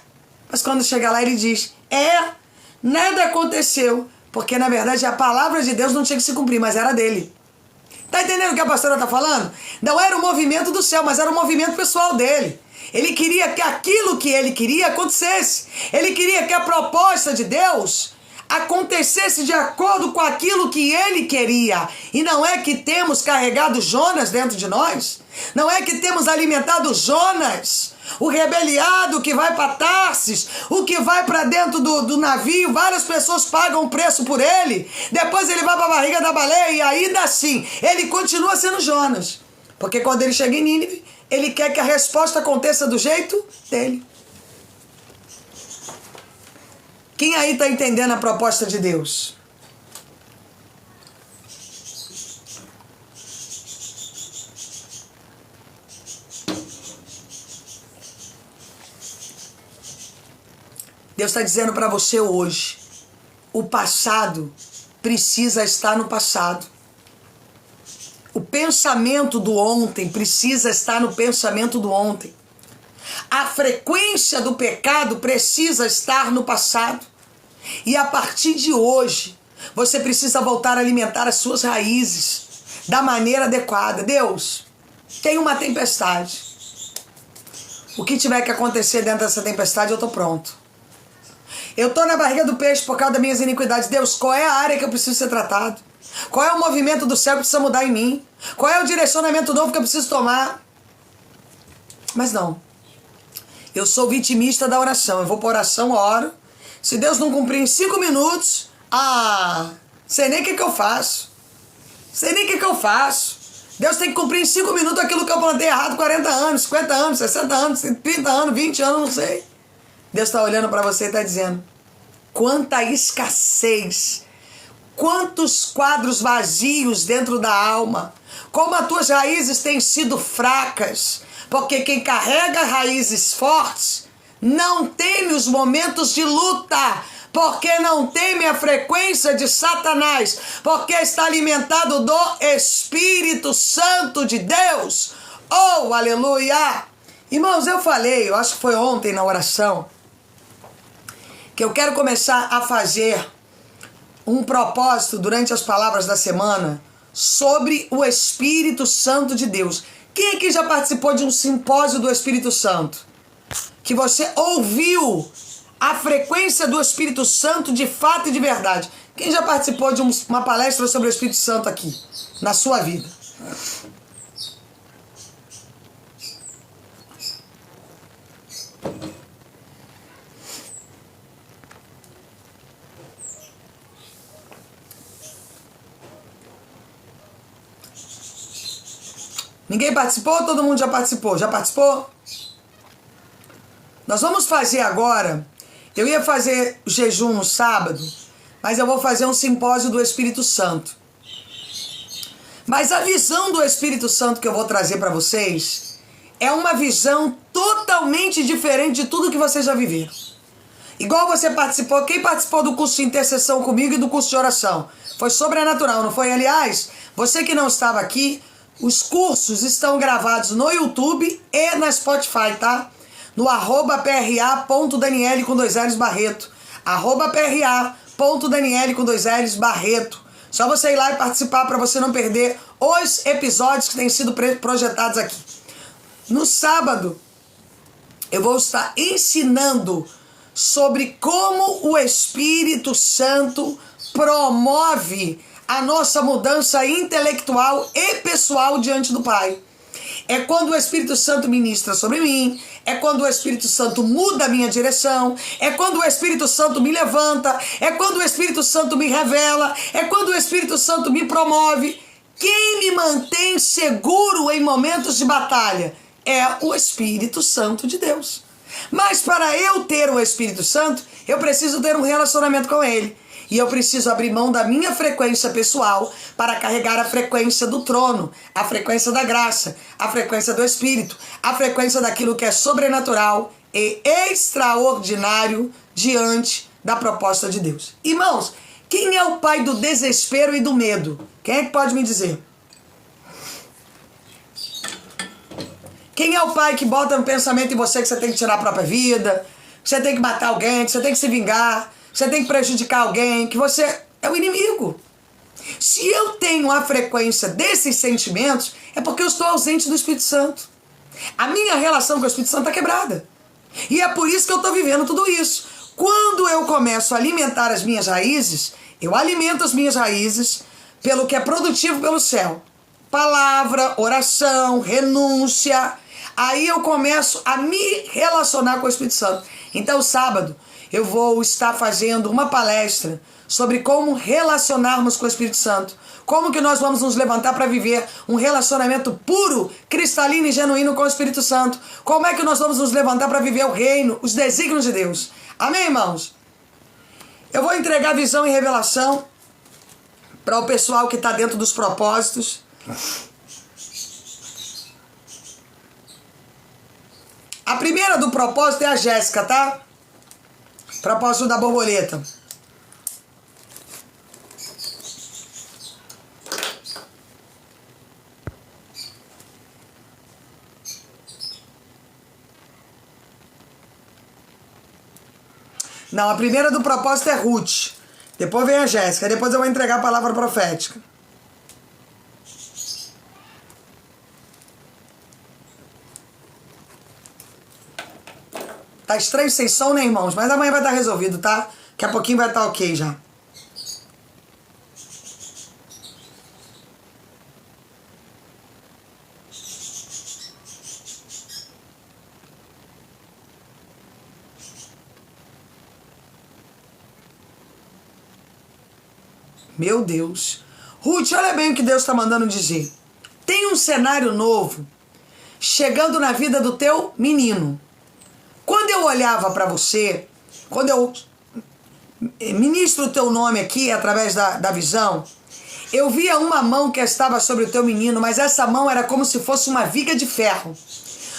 Mas quando chega lá, ele diz, nada aconteceu, porque na verdade a palavra de Deus não tinha que se cumprir, mas era dele. Tá entendendo o que a pastora está falando? Não era o movimento do céu, mas era o movimento pessoal dele. Ele queria que aquilo que ele queria acontecesse. Ele queria que a proposta de Deus acontecesse de acordo com aquilo que ele queria. E não é que temos carregado Jonas dentro de nós? Não é que temos alimentado Jonas, o rebeliado que vai para Tarsis, o que vai para dentro do navio, várias pessoas pagam o preço por ele, depois ele vai para a barriga da baleia e ainda assim ele continua sendo Jonas. Porque quando ele chega em Nínive, ele quer que a resposta aconteça do jeito dele. Quem aí está entendendo a proposta de Deus? Deus está dizendo para você hoje, o passado precisa estar no passado. O pensamento do ontem precisa estar no pensamento do ontem. A frequência do pecado precisa estar no passado. E a partir de hoje, você precisa voltar a alimentar as suas raízes da maneira adequada. Deus, tem uma tempestade. O que tiver que acontecer dentro dessa tempestade, eu estou pronto. Eu estou na barriga do peixe por causa das minhas iniquidades. Deus, qual é a área que eu preciso ser tratado? Qual é o movimento do céu que precisa mudar em mim? Qual é o direcionamento novo que eu preciso tomar? Mas não. Eu sou vitimista da oração. Eu vou para oração, oro. Se Deus não cumprir em 5 minutos, sei nem o que eu faço. Sei nem o que eu faço. Deus tem que cumprir em 5 minutos aquilo que eu plantei errado 40 anos, 50 anos, 60 anos, 30 anos, 20 anos, não sei. Deus está olhando para você e está dizendo: quanta escassez, quantos quadros vazios dentro da alma, como as tuas raízes têm sido fracas, porque quem carrega raízes fortes não teme os momentos de luta, porque não teme a frequência de Satanás, porque está alimentado do Espírito Santo de Deus. Oh, aleluia! Irmãos, eu falei, eu acho que foi ontem na oração, que eu quero começar a fazer um propósito durante as palavras da semana sobre o Espírito Santo de Deus. Quem aqui já participou de um simpósio do Espírito Santo? Que você ouviu a frequência do Espírito Santo de fato e de verdade. Quem já participou de uma palestra sobre o Espírito Santo aqui, na sua vida? Ninguém participou? Todo mundo já participou? Já participou? Nós vamos fazer agora, eu ia fazer jejum no sábado, mas eu vou fazer um simpósio do Espírito Santo. Mas a visão do Espírito Santo que eu vou trazer para vocês é uma visão totalmente diferente de tudo que vocês já viveram. Igual você participou, quem participou do curso de intercessão comigo e do curso de oração? Foi sobrenatural, não foi? Aliás, você que não estava aqui, os cursos estão gravados no YouTube e na Spotify, tá? No @pra.daniele com 2 L's Barreto. @pra.daniele com 2 L's Barreto. Só você ir lá e participar para você não perder os episódios que têm sido projetados aqui. No sábado, eu vou estar ensinando sobre como o Espírito Santo promove a nossa mudança intelectual e pessoal diante do Pai. É quando o Espírito Santo ministra sobre mim, é quando o Espírito Santo muda a minha direção, é quando o Espírito Santo me levanta, é quando o Espírito Santo me revela, é quando o Espírito Santo me promove. Quem me mantém seguro em momentos de batalha é o Espírito Santo de Deus. Mas para eu ter o Espírito Santo, eu preciso ter um relacionamento com Ele. E eu preciso abrir mão da minha frequência pessoal para carregar a frequência do trono, a frequência da graça, a frequência do Espírito, a frequência daquilo que é sobrenatural e extraordinário diante da proposta de Deus. Irmãos, quem é o pai do desespero e do medo? Quem é que pode me dizer? Quem é o pai que bota um pensamento em você que você tem que tirar a própria vida, que você tem que matar alguém, que você tem que se vingar, que você tem que prejudicar alguém, que você é o inimigo? Se eu tenho a frequência desses sentimentos, é porque eu estou ausente do Espírito Santo. A minha relação com o Espírito Santo está quebrada. E é por isso que eu estou vivendo tudo isso. Quando eu começo a alimentar as minhas raízes, eu alimento as minhas raízes pelo que é produtivo pelo céu. Palavra, oração, renúncia. Aí eu começo a me relacionar com o Espírito Santo. Então, sábado, eu vou estar fazendo uma palestra sobre como relacionarmos com o Espírito Santo. Como que nós vamos nos levantar para viver um relacionamento puro, cristalino e genuíno com o Espírito Santo. Como é que nós vamos nos levantar para viver o reino, os desígnios de Deus. Amém, irmãos? Eu vou entregar visão e revelação para o pessoal que está dentro dos propósitos. A primeira do propósito é a Jéssica, tá? Propósito da borboleta. Não, a primeira do propósito é Ruth. Depois vem a Jéssica. Depois eu vou entregar a palavra profética. Tá estranho sem som, né, irmãos? Mas amanhã vai estar resolvido, tá? Daqui a pouquinho vai estar ok já. Meu Deus. Ruth, olha bem o que Deus está mandando dizer. Tem um cenário novo chegando na vida do teu menino. Quando eu olhava para você, quando eu ministro o teu nome aqui através da visão, eu via uma mão que estava sobre o teu menino, mas essa mão era como se fosse uma viga de ferro.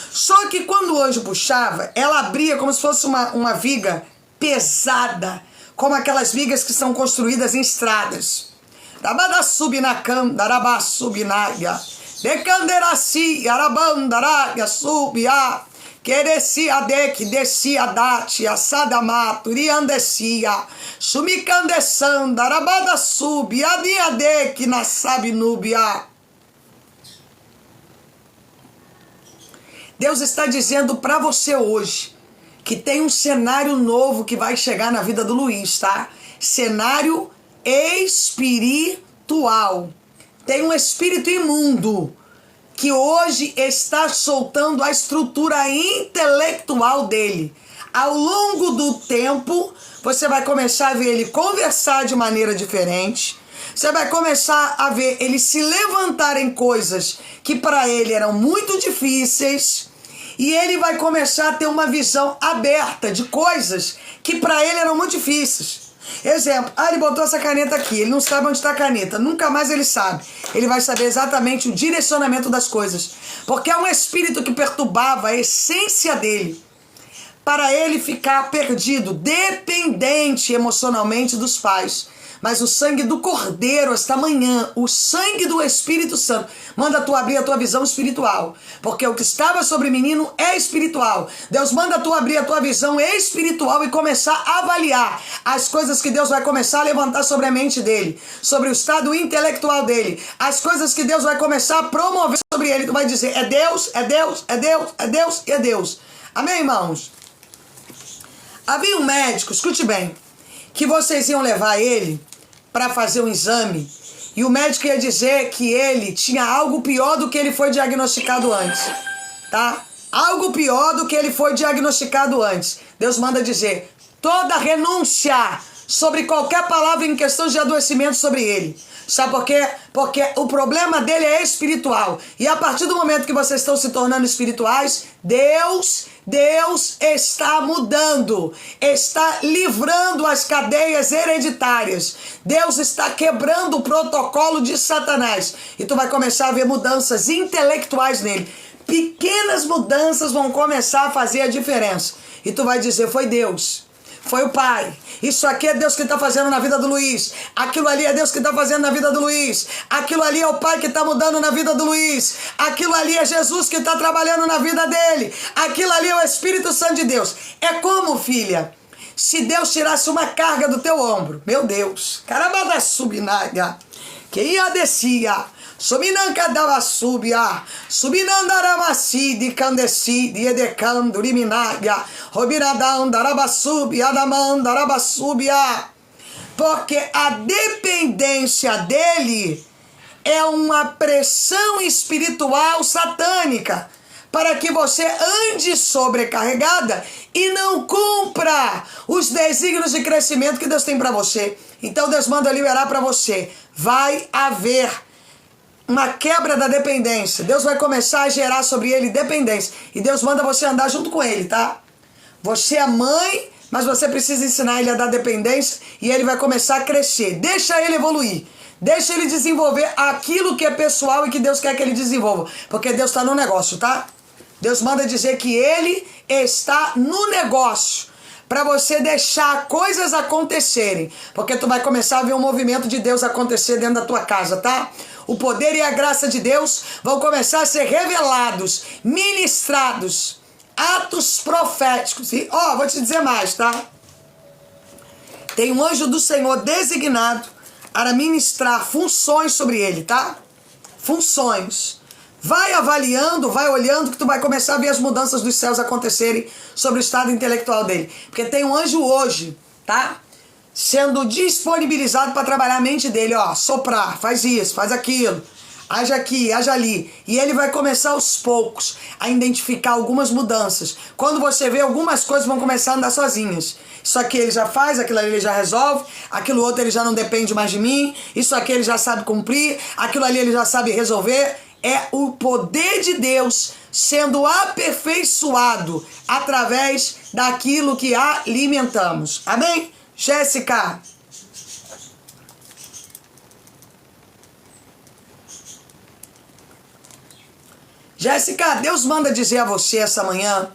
Só que quando o anjo puxava, ela abria como se fosse uma viga pesada, como aquelas vigas que são construídas em estradas. Rabada subinacam, darabá subinaia, decanderaci, arabandaraia, subia, querecia dek, descia dati, assadamato, riandecia, sumicandessanda, arabada subi, adiadek, nasabi nubia. Deus está dizendo para você hoje que tem um cenário novo que vai chegar na vida do Luiz, tá? Cenário espiritual. Tem um espírito imundo que hoje está soltando a estrutura intelectual dele. Ao longo do tempo, você vai começar a ver ele conversar de maneira diferente. Você vai começar a ver ele se levantar em coisas que para ele eram muito difíceis. E ele vai começar a ter uma visão aberta de coisas que para ele eram muito difíceis. Exemplo, ele botou essa caneta aqui, ele não sabe onde está a caneta, nunca mais ele sabe. Ele vai saber exatamente o direcionamento das coisas. Porque é um espírito que perturbava a essência dele, para ele ficar perdido, dependente emocionalmente dos pais. Mas o sangue do Cordeiro, esta manhã, o sangue do Espírito Santo, manda tu abrir a tua visão espiritual. Porque o que estava sobre o menino é espiritual. Deus manda tu abrir a tua visão espiritual e começar a avaliar as coisas que Deus vai começar a levantar sobre a mente dele, sobre o estado intelectual dele, as coisas que Deus vai começar a promover sobre ele. Tu vai dizer, é Deus, é Deus, é Deus, é Deus e é Deus. Amém, irmãos? Havia um médico, escute bem, que vocês iam levar ele para fazer um exame e o médico ia dizer que ele tinha algo pior do que ele foi diagnosticado antes, tá? Algo pior do que ele foi diagnosticado antes. Deus manda dizer, toda renúncia sobre qualquer palavra em questão de adoecimento sobre ele. Sabe por quê? Porque o problema dele é espiritual. E a partir do momento que vocês estão se tornando espirituais, Deus está mudando, está livrando as cadeias hereditárias. Deus está quebrando o protocolo de Satanás. E tu vai começar a ver mudanças intelectuais nele. Pequenas mudanças vão começar a fazer a diferença. E tu vai dizer, foi Deus. Foi o Pai. Isso aqui é Deus que está fazendo na vida do Luiz. Aquilo ali é Deus que está fazendo na vida do Luiz. Aquilo ali é o Pai que está mudando na vida do Luiz. Aquilo ali é Jesus que está trabalhando na vida dele. Aquilo ali é o Espírito Santo de Deus. É como, filha, se Deus tirasse uma carga do teu ombro. Meu Deus. Carabada subinaga. Que ia descia. Suminanca dava subia, subinandaramasi de candeci, de edecando liminaga, robiradão darabasubia, adamandarabasubia. Porque a dependência dele é uma pressão espiritual satânica, para que você ande sobrecarregada e não cumpra os desígnios de crescimento que Deus tem para você. Então Deus manda liberar para você. Vai haver uma quebra da dependência. Deus vai começar a gerar sobre ele dependência. E Deus manda você andar junto com ele, tá? Você é mãe, mas você precisa ensinar ele a dar dependência e ele vai começar a crescer. Deixa ele evoluir. Deixa ele desenvolver aquilo que é pessoal e que Deus quer que ele desenvolva. Porque Deus está no negócio, tá? Deus manda dizer que ele está no negócio. Para você deixar coisas acontecerem. Porque tu vai começar a ver um movimento de Deus acontecer dentro da tua casa, tá? O poder e a graça de Deus vão começar a ser revelados, ministrados, atos proféticos. E, vou te dizer mais, tá? Tem um anjo do Senhor designado para ministrar funções sobre ele, tá? Funções. Vai avaliando, vai olhando que tu vai começar a ver as mudanças dos céus acontecerem sobre o estado intelectual dele. Porque tem um anjo hoje, tá? Sendo disponibilizado para trabalhar a mente dele, soprar, faz isso, faz aquilo. haja aqui, haja ali. E ele vai começar aos poucos a identificar algumas mudanças. Quando você vê, algumas coisas vão começar a andar sozinhas. Isso aqui ele já faz, aquilo ali ele já resolve, aquilo outro ele já não depende mais de mim, isso aqui ele já sabe cumprir, aquilo ali ele já sabe resolver. É o poder de Deus sendo aperfeiçoado através daquilo que alimentamos. Amém? Jéssica. Jéssica, Deus manda dizer a você essa manhã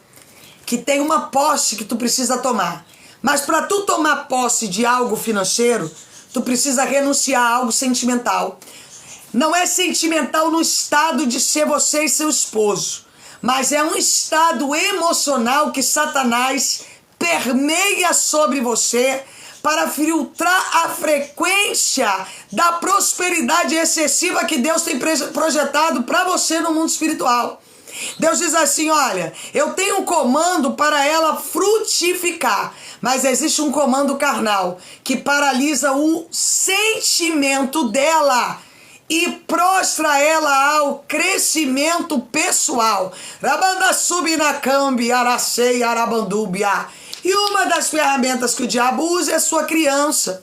que tem uma posse que tu precisa tomar. Mas para tu tomar posse de algo financeiro, tu precisa renunciar a algo sentimental. Não é sentimental no estado de ser você e seu esposo, mas é um estado emocional que Satanás permeia sobre você para filtrar a frequência da prosperidade excessiva que Deus tem projetado para você no mundo espiritual. Deus diz assim, olha, eu tenho um comando para ela frutificar, mas existe um comando carnal que paralisa o sentimento dela e prostra ela ao crescimento pessoal. Rabanda subinacambi, aracei, arabandúbia. E uma das ferramentas que o diabo usa é a sua criança.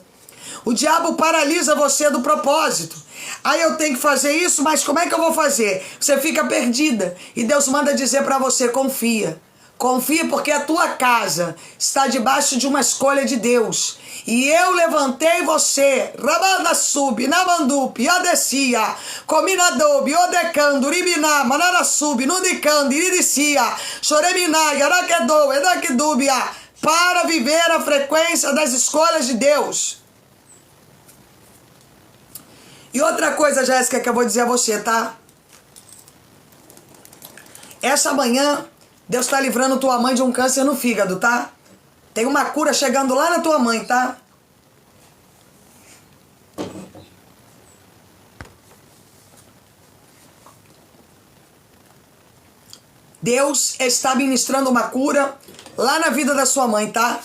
O diabo paralisa você do propósito. Aí eu tenho que fazer isso, mas como é que eu vou fazer? Você fica perdida. E Deus manda dizer para você, confia. Confia porque a tua casa está debaixo de uma escolha de Deus. E eu levantei você, Rabanda sub, Namandupi, Adecia, Cominadobi, Odecando, Ribiná, Manara sub, Nudicando, Iridicia, Choreminá, Yaraquedou, Edaquidúbia, para viver a frequência das escolhas de Deus. E outra coisa, Jéssica, que eu vou dizer a você, tá? Essa manhã, Deus está livrando tua mãe de um câncer no fígado, tá? Tem uma cura chegando lá na tua mãe, tá? Deus está ministrando uma cura lá na vida da sua mãe, tá?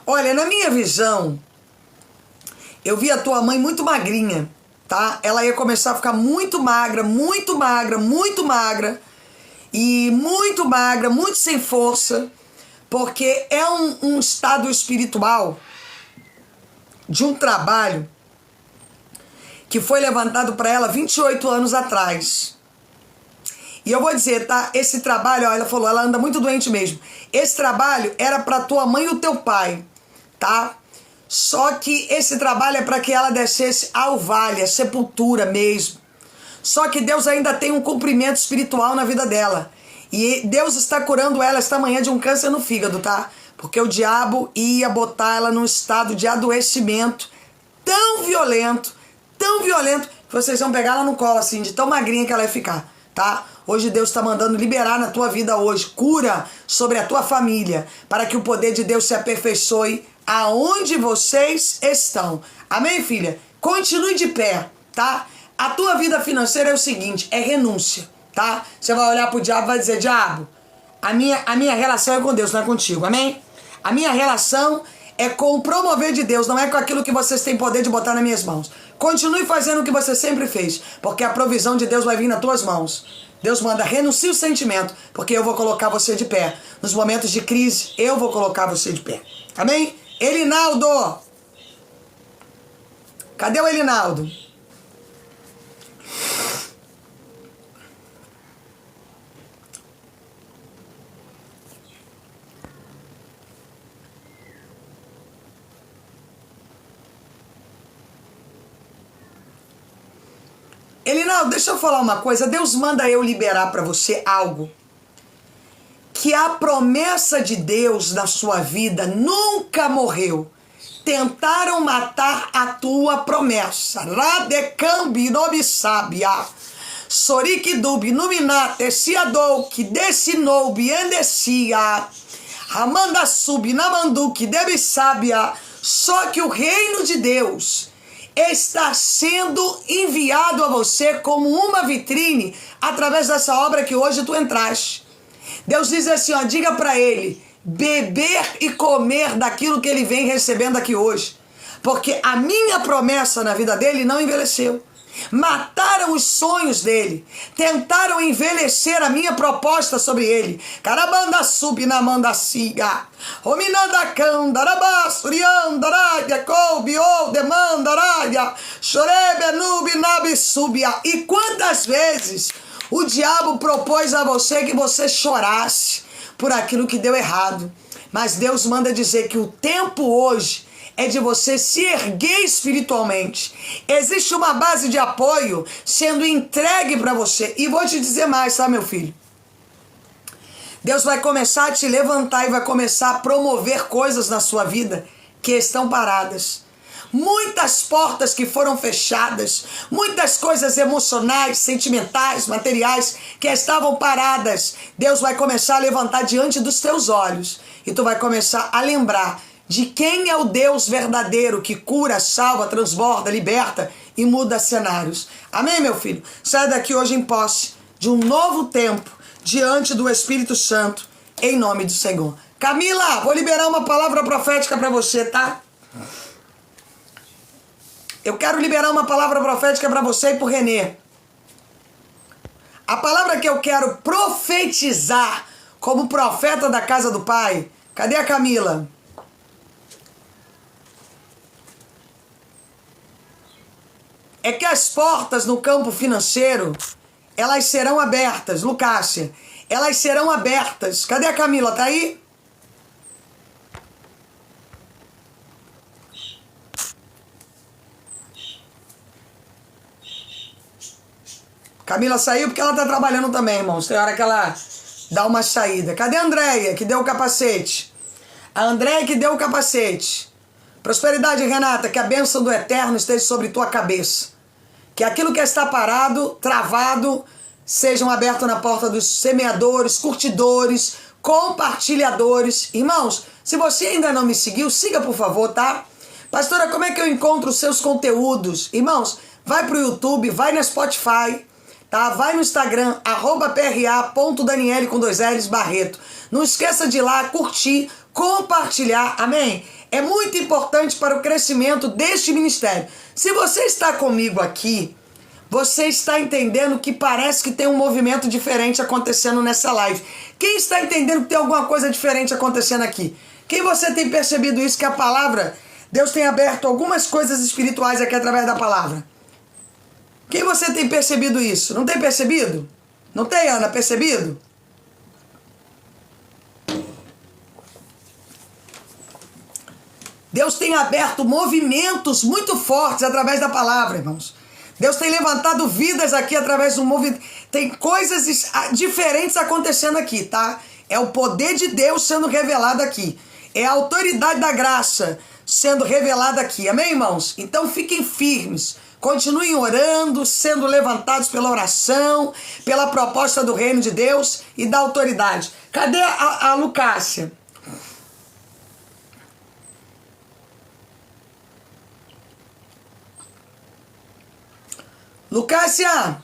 Olha, na minha visão, eu vi a tua mãe muito magrinha, tá? Ela ia começar a ficar muito magra, muito magra, muito magra. E muito magra, muito sem força. Porque é um estado espiritual de um trabalho que foi levantado para ela 28 anos atrás. E eu vou dizer, tá? Esse trabalho, ó, ela falou, ela anda muito doente mesmo. Esse trabalho era para tua mãe e o teu pai, tá? Só que esse trabalho é para que ela descesse ao vale, a sepultura mesmo. Só que Deus ainda tem um cumprimento espiritual na vida dela. E Deus está curando ela esta manhã de um câncer no fígado, tá? Porque o diabo ia botar ela num estado de adoecimento tão violento, que vocês vão pegar ela no colo, assim, de tão magrinha que ela ia ficar, tá? Hoje Deus está mandando liberar na tua vida hoje, cura sobre a tua família, para que o poder de Deus se aperfeiçoe aonde vocês estão. Amém, filha? Continue de pé, tá? A tua vida financeira é o seguinte, é renúncia. Tá? Você vai olhar pro diabo e vai dizer, diabo, a minha relação é com Deus, não é contigo, amém? A minha relação é com o promover de Deus, não é com aquilo que vocês têm poder de botar nas minhas mãos. Continue fazendo o que você sempre fez, porque a provisão de Deus vai vir nas tuas mãos. Deus manda, renuncie o sentimento, porque eu vou colocar você de pé. Nos momentos de crise, eu vou colocar você de pé. Amém? Elinaldo! Cadê o Elinaldo? Elinaldo, deixa eu falar uma coisa. Deus manda eu liberar para você algo que a promessa de Deus na sua vida nunca morreu. Tentaram matar a tua promessa. Radecambi nobisabia. Sorikidubi numinate siadou que desinou biendecia. Ramanda sub namandu que debisabia. Só que o reino de Deus, está sendo enviado a você como uma vitrine através dessa obra que hoje tu entraste. Deus diz assim, ó, diga para ele, beber e comer daquilo que ele vem recebendo aqui hoje. Porque a minha promessa na vida dele não envelheceu. Mataram os sonhos dele. Tentaram envelhecer a minha proposta sobre ele. Carabanda sub na manda siga. Ominanda candarabá, suriandarabia, coubio, demandarabia, chorebe, nubi, nabi, subia. E quantas vezes o diabo propôs a você que você chorasse por aquilo que deu errado. Mas Deus manda dizer que o tempo hoje é de você se erguer espiritualmente. Existe uma base de apoio sendo entregue para você. E vou te dizer mais, tá, meu filho? Deus vai começar a te levantar e vai começar a promover coisas na sua vida que estão paradas. Muitas portas que foram fechadas, muitas coisas emocionais, sentimentais, materiais que estavam paradas. Deus vai começar a levantar diante dos teus olhos. E tu vai começar a lembrar de quem é o Deus verdadeiro que cura, salva, transborda, liberta e muda cenários. Amém, meu filho? Sai daqui hoje em posse de um novo tempo diante do Espírito Santo, em nome do Senhor. Camila, vou liberar uma palavra profética para você, tá? Eu quero liberar uma palavra profética para você e para o Renê. A palavra que eu quero profetizar como profeta da casa do Pai. Cadê a Camila? É que as portas no campo financeiro, elas serão abertas. Lucácia, elas serão abertas. Cadê a Camila? Tá aí? Camila saiu porque ela tá trabalhando também, irmãos. Tem hora que ela dá uma saída. Cadê a Andréia, que deu o capacete? A Andréia que deu o capacete. Prosperidade, Renata, que a bênção do Eterno esteja sobre tua cabeça. Que aquilo que está parado, travado, sejam abertos na porta dos semeadores, curtidores, compartilhadores. Irmãos, se você ainda não me seguiu, siga por favor, tá? Pastora, como é que eu encontro os seus conteúdos? Irmãos, vai pro YouTube, vai na Spotify, tá? Vai no Instagram, @pra.daniele com 2 L's Barreto. Não esqueça de ir lá, curtir, compartilhar, amém? É muito importante para o crescimento deste ministério. Se você está comigo aqui, você está entendendo que parece que tem um movimento diferente acontecendo nessa live. Quem está entendendo que tem alguma coisa diferente acontecendo aqui? Quem você tem percebido isso, que a palavra, Deus tem aberto algumas coisas espirituais aqui através da palavra? Quem você tem percebido isso? Não tem percebido? Não tem, Ana, percebido? Deus tem aberto movimentos muito fortes através da palavra, irmãos. Deus tem levantado vidas aqui através do movimento. Tem coisas diferentes acontecendo aqui, tá? É o poder de Deus sendo revelado aqui. É a autoridade da graça sendo revelada aqui. Amém, irmãos? Então fiquem firmes. Continuem orando, sendo levantados pela oração, pela proposta do reino de Deus e da autoridade. Cadê a Lucácia? Lucácia,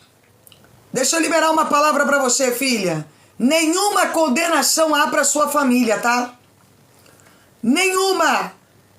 deixa eu liberar uma palavra para você, filha. Nenhuma condenação há para sua família, tá? Nenhuma.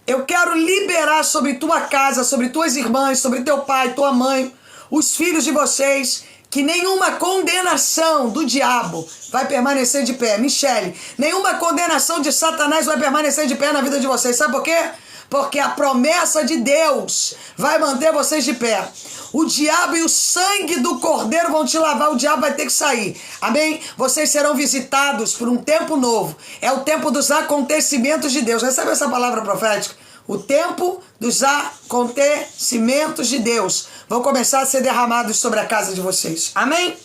Eu quero liberar sobre tua casa, sobre tuas irmãs, sobre teu pai, tua mãe, os filhos de vocês, que nenhuma condenação do diabo vai permanecer de pé. Michele, nenhuma condenação de Satanás vai permanecer de pé na vida de vocês. Sabe por quê? Porque a promessa de Deus vai manter vocês de pé. O diabo e o sangue do cordeiro vão te lavar, o diabo vai ter que sair. Amém? Vocês serão visitados por um tempo novo. É o tempo dos acontecimentos de Deus. Recebe essa palavra profética? O tempo dos acontecimentos de Deus vão começar a ser derramados sobre a casa de vocês. Amém?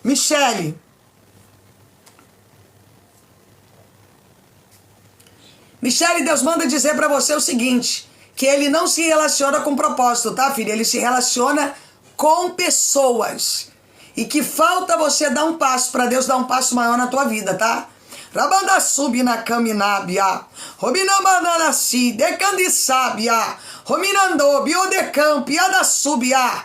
Michele. Michele, Deus manda dizer para você o seguinte, que ele não se relaciona com propósito, tá, filha? Ele se relaciona com pessoas. E que falta você dar um passo, para Deus dar um passo maior na tua vida, tá? Rabanda subi na caminabia. Robinamana si, decandissabia. Rominando, biodecampi, ada subia.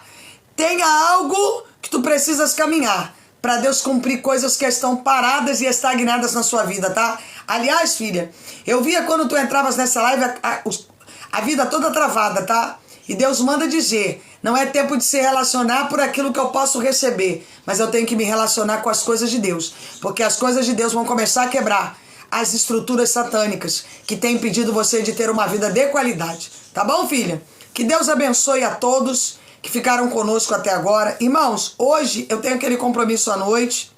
Tenha algo que tu precisas caminhar para Deus cumprir coisas que estão paradas e estagnadas na sua vida, tá? Aliás, filha, eu via quando tu entravas nessa live a vida toda travada, tá? E Deus manda dizer, não é tempo de se relacionar por aquilo que eu posso receber, mas eu tenho que me relacionar com as coisas de Deus, porque as coisas de Deus vão começar a quebrar as estruturas satânicas que têm impedido você de ter uma vida de qualidade. Tá bom, filha? Que Deus abençoe a todos que ficaram conosco até agora. Irmãos, hoje eu tenho aquele compromisso à noite.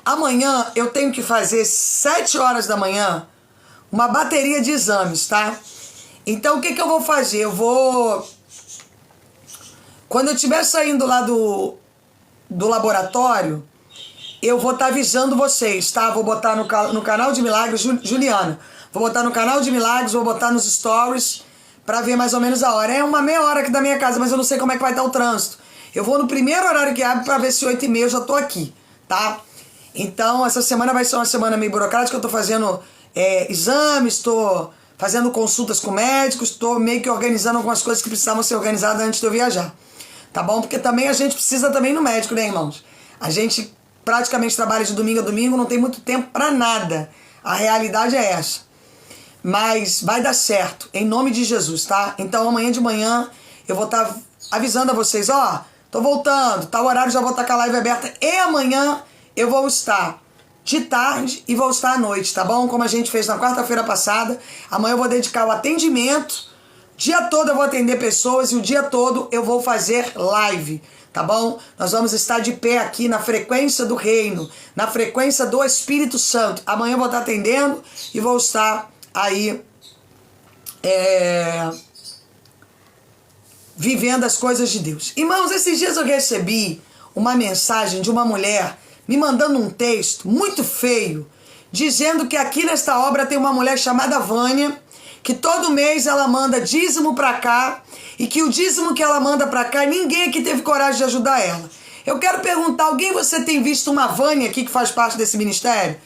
Amanhã eu tenho que fazer 7 horas da manhã uma bateria de exames, tá? Então o que eu vou fazer? Eu vou... Quando eu estiver saindo lá do laboratório, eu vou estar avisando vocês, tá? Vou botar no canal de Milagres, Juliana. Vou botar no canal de Milagres, vou botar nos stories para ver mais ou menos a hora. É uma meia hora aqui da minha casa, mas eu não sei como é que vai estar o trânsito. Eu vou no primeiro horário que abre para ver se 8h30 eu já tô aqui, tá? Então, essa semana vai ser uma semana meio burocrática. Eu tô fazendo exames, tô fazendo consultas com médicos, tô meio que organizando algumas coisas que precisavam ser organizadas antes de eu viajar. Tá bom? Porque também a gente precisa também ir no médico, né, irmãos? A gente praticamente trabalha de domingo a domingo, não tem muito tempo para nada. A realidade é essa. Mas vai dar certo, em nome de Jesus, tá? Então amanhã de manhã eu vou estar avisando a vocês, ó, tô voltando, tal horário já vou estar com a live aberta. E amanhã eu vou estar de tarde e vou estar à noite, tá bom? Como a gente fez na quarta-feira passada. Amanhã eu vou dedicar o atendimento. O dia todo eu vou atender pessoas e o dia todo eu vou fazer live, tá bom? Nós vamos estar de pé aqui na frequência do reino, na frequência do Espírito Santo. Amanhã eu vou estar atendendo e vou estar aí vivendo as coisas de Deus. Irmãos, esses dias eu recebi uma mensagem de uma mulher me mandando um texto muito feio, dizendo que aqui nesta obra tem uma mulher chamada Vânia, que todo mês ela manda dízimo pra cá, e que o dízimo que ela manda pra cá, ninguém aqui teve coragem de ajudar ela. Eu quero perguntar, alguém você tem visto uma Vânia aqui que faz parte desse ministério?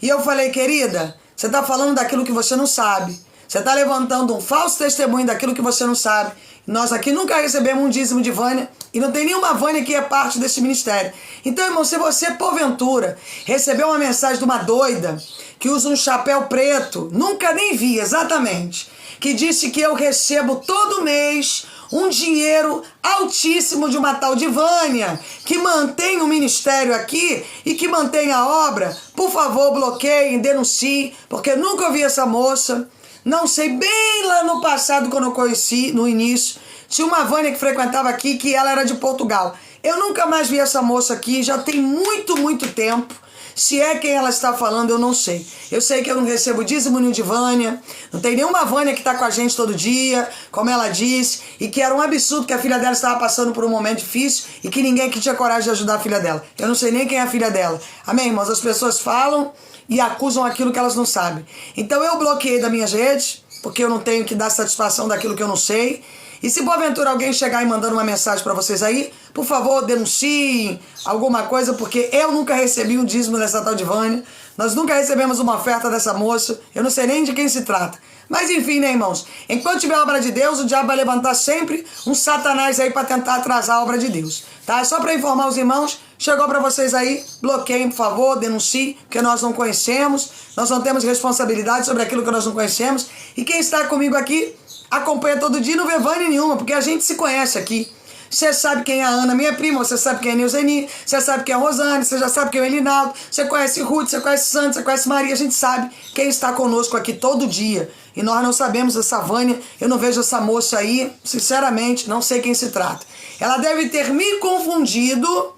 E eu falei, querida, você tá falando daquilo que você não sabe. Você tá levantando um falso testemunho daquilo que você não sabe. Nós aqui nunca recebemos um dízimo de Vânia e não tem nenhuma Vânia que é parte desse ministério. Então, irmão, se você, porventura, recebeu uma mensagem de uma doida que usa um chapéu preto, nunca nem vi exatamente, que disse que eu recebo todo mês um dinheiro altíssimo de uma tal de Vânia, que mantém o ministério aqui e que mantém a obra, por favor, bloqueiem, denunciem, porque eu nunca ouvi essa moça. Não sei, bem lá no passado, quando eu conheci, no início, tinha uma Vânia que frequentava aqui, que ela era de Portugal. Eu nunca mais vi essa moça aqui, já tem muito, muito tempo. Se é quem ela está falando, eu não sei. Eu sei que eu não recebo dízimo nenhum de Vânia, não tem nenhuma Vânia que está com a gente todo dia, como ela disse, e que era um absurdo que a filha dela estava passando por um momento difícil e que ninguém aqui tinha coragem de ajudar a filha dela. Eu não sei nem quem é a filha dela. Amém, irmãos? As pessoas falam e acusam aquilo que elas não sabem. Então eu bloqueei das minhas redes, porque eu não tenho que dar satisfação daquilo que eu não sei. E se porventura alguém chegar e mandando uma mensagem para vocês aí, por favor, denunciem alguma coisa, porque eu nunca recebi um dízimo dessa tal de Vânia. Nós nunca recebemos uma oferta dessa moça. Eu não sei nem de quem se trata. Mas enfim, né, irmãos? Enquanto tiver a obra de Deus, o diabo vai levantar sempre um satanás aí para tentar atrasar a obra de Deus. Tá? É só para informar os irmãos. Chegou para vocês aí, bloqueiem, por favor, denunciem, porque nós não conhecemos, nós não temos responsabilidade sobre aquilo que nós não conhecemos. E quem está comigo aqui, acompanha todo dia e não vê Vânia nenhuma, porque a gente se conhece aqui. Você sabe quem é a Ana, minha prima, você sabe quem é a Neuzeni, você sabe quem é a Rosane, você já sabe quem é o Elinaldo, você conhece Ruth, você conhece Sandra, você conhece Maria, a gente sabe quem está conosco aqui todo dia. E nós não sabemos essa Vânia, eu não vejo essa moça aí, sinceramente, não sei quem se trata. Ela deve ter me confundido,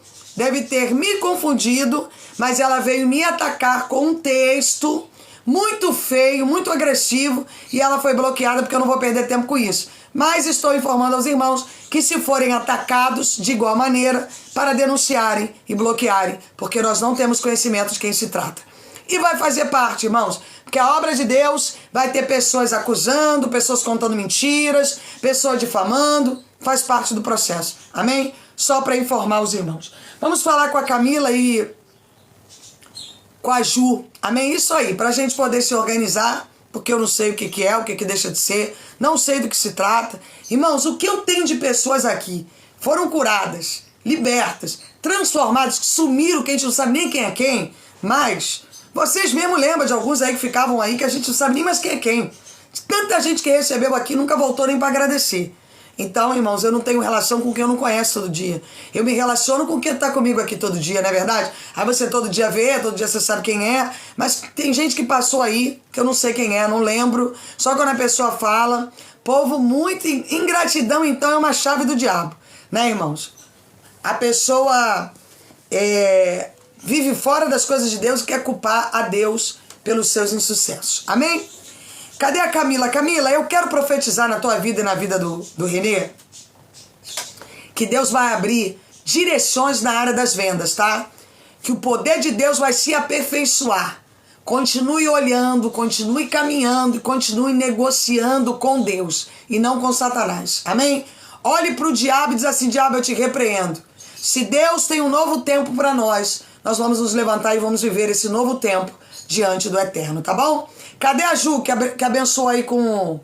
mas ela veio me atacar com um texto muito feio, muito agressivo, e ela foi bloqueada porque eu não vou perder tempo com isso. Mas estou informando aos irmãos que se forem atacados de igual maneira, para denunciarem e bloquearem, porque nós não temos conhecimento de quem se trata. E vai fazer parte, irmãos, porque a obra de Deus vai ter pessoas acusando, pessoas contando mentiras, pessoas difamando, faz parte do processo. Amém? Só para informar os irmãos. Vamos falar com a Camila e com a Ju. Amém? Isso aí, pra gente poder se organizar, porque eu não sei o que que é, o que que deixa de ser, não sei do que se trata. Irmãos, o que eu tenho de pessoas aqui foram curadas, libertas, transformadas, que sumiram, que a gente não sabe nem quem é quem, mas vocês mesmo lembram de alguns aí que ficavam aí que a gente não sabe nem mais quem é quem. Tanta gente que recebeu aqui nunca voltou nem para agradecer. Então, irmãos, eu não tenho relação com quem eu não conheço todo dia. Eu me relaciono com quem está comigo aqui todo dia, não é verdade? Aí você todo dia vê, todo dia você sabe quem é, mas tem gente que passou aí, que eu não sei quem é, não lembro. Só quando a pessoa fala, povo muito ingratidão, então é uma chave do diabo, né, irmãos? A pessoa vive fora das coisas de Deus e quer culpar a Deus pelos seus insucessos. Amém? Cadê a Camila? Camila, eu quero profetizar na tua vida e na vida do Renê que Deus vai abrir direções na área das vendas, tá? Que o poder de Deus vai se aperfeiçoar. Continue olhando, continue caminhando e continue negociando com Deus e não com Satanás. Amém? Olhe para o diabo e diz assim: diabo, eu te repreendo. Se Deus tem um novo tempo para nós, nós vamos nos levantar e vamos viver esse novo tempo diante do Eterno, tá bom? Cadê a Ju, que abençoa aí com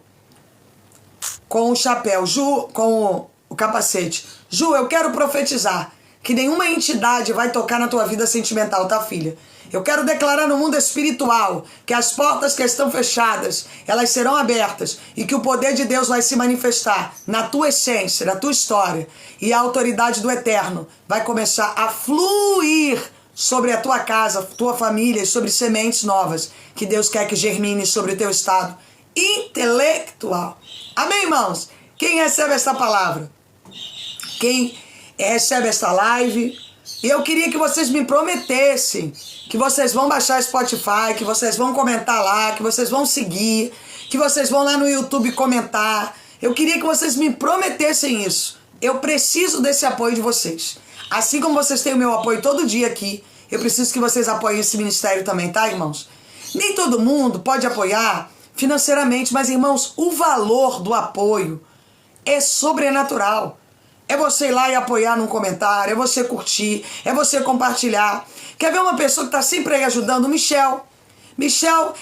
o chapéu? Ju, com o capacete. Ju, eu quero profetizar que nenhuma entidade vai tocar na tua vida sentimental, tá, filha? Eu quero declarar no mundo espiritual que as portas que estão fechadas, elas serão abertas e que o poder de Deus vai se manifestar na tua essência, na tua história, e a autoridade do Eterno vai começar a fluir sobre a tua casa, tua família, sobre sementes novas que Deus quer que germine sobre o teu estado intelectual. Amém, irmãos? Quem recebe essa palavra? Quem recebe esta live? E eu queria que vocês me prometessem que vocês vão baixar Spotify, que vocês vão comentar lá, que vocês vão seguir, que vocês vão lá no YouTube comentar. Eu queria que vocês me prometessem isso. Eu preciso desse apoio de vocês. Assim como vocês têm o meu apoio todo dia aqui, eu preciso que vocês apoiem esse ministério também, tá, irmãos? Nem todo mundo pode apoiar financeiramente, mas, irmãos, o valor do apoio é sobrenatural. É você ir lá e apoiar num comentário, é você curtir, é você compartilhar. Quer ver uma pessoa que está sempre aí ajudando? O Michel. Michel,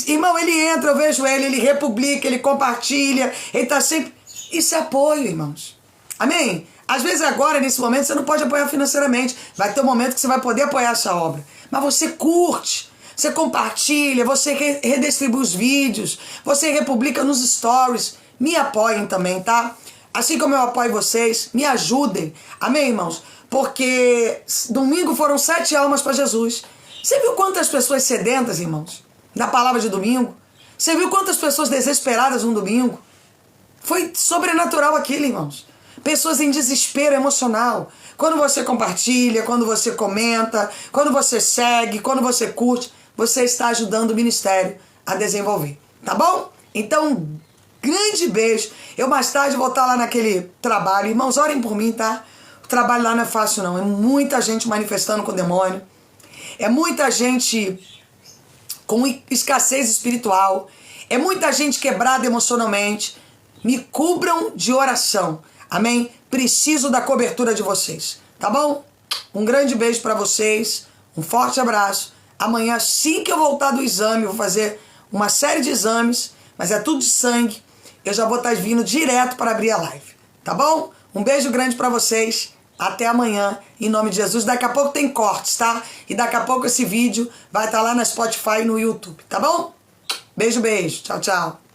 irmão, ele entra, eu vejo ele republica, ele compartilha, ele está sempre... Isso é apoio, irmãos. Amém? Às vezes agora, nesse momento, você não pode apoiar financeiramente. Vai ter um momento que você vai poder apoiar essa obra. Mas você curte, você compartilha, você redistribui os vídeos, você republica nos stories. Me apoiem também, tá? Assim como eu apoio vocês, me ajudem. Amém, irmãos? Porque domingo foram 7 almas para Jesus. Você viu quantas pessoas sedentas, irmãos, na palavra de domingo? Você viu quantas pessoas desesperadas no domingo? Foi sobrenatural aquilo, irmãos. Pessoas em desespero emocional. Quando você compartilha, quando você comenta, quando você segue, quando você curte, você está ajudando o ministério a desenvolver. Tá bom? Então, grande beijo. Eu mais tarde vou estar lá naquele trabalho. Irmãos, orem por mim, tá? O trabalho lá não é fácil, não. É muita gente manifestando com o demônio. É muita gente com escassez espiritual. É muita gente quebrada emocionalmente. Me cubram de oração. Amém? Preciso da cobertura de vocês. Tá bom? Um grande beijo para vocês. Um forte abraço. Amanhã, assim que eu voltar do exame, eu vou fazer uma série de exames, mas é tudo de sangue. Eu já vou estar vindo direto para abrir a live. Tá bom? Um beijo grande para vocês. Até amanhã, em nome de Jesus. Daqui a pouco tem cortes, tá? E daqui a pouco esse vídeo vai estar lá na Spotify e no YouTube. Tá bom? Beijo, beijo. Tchau, tchau.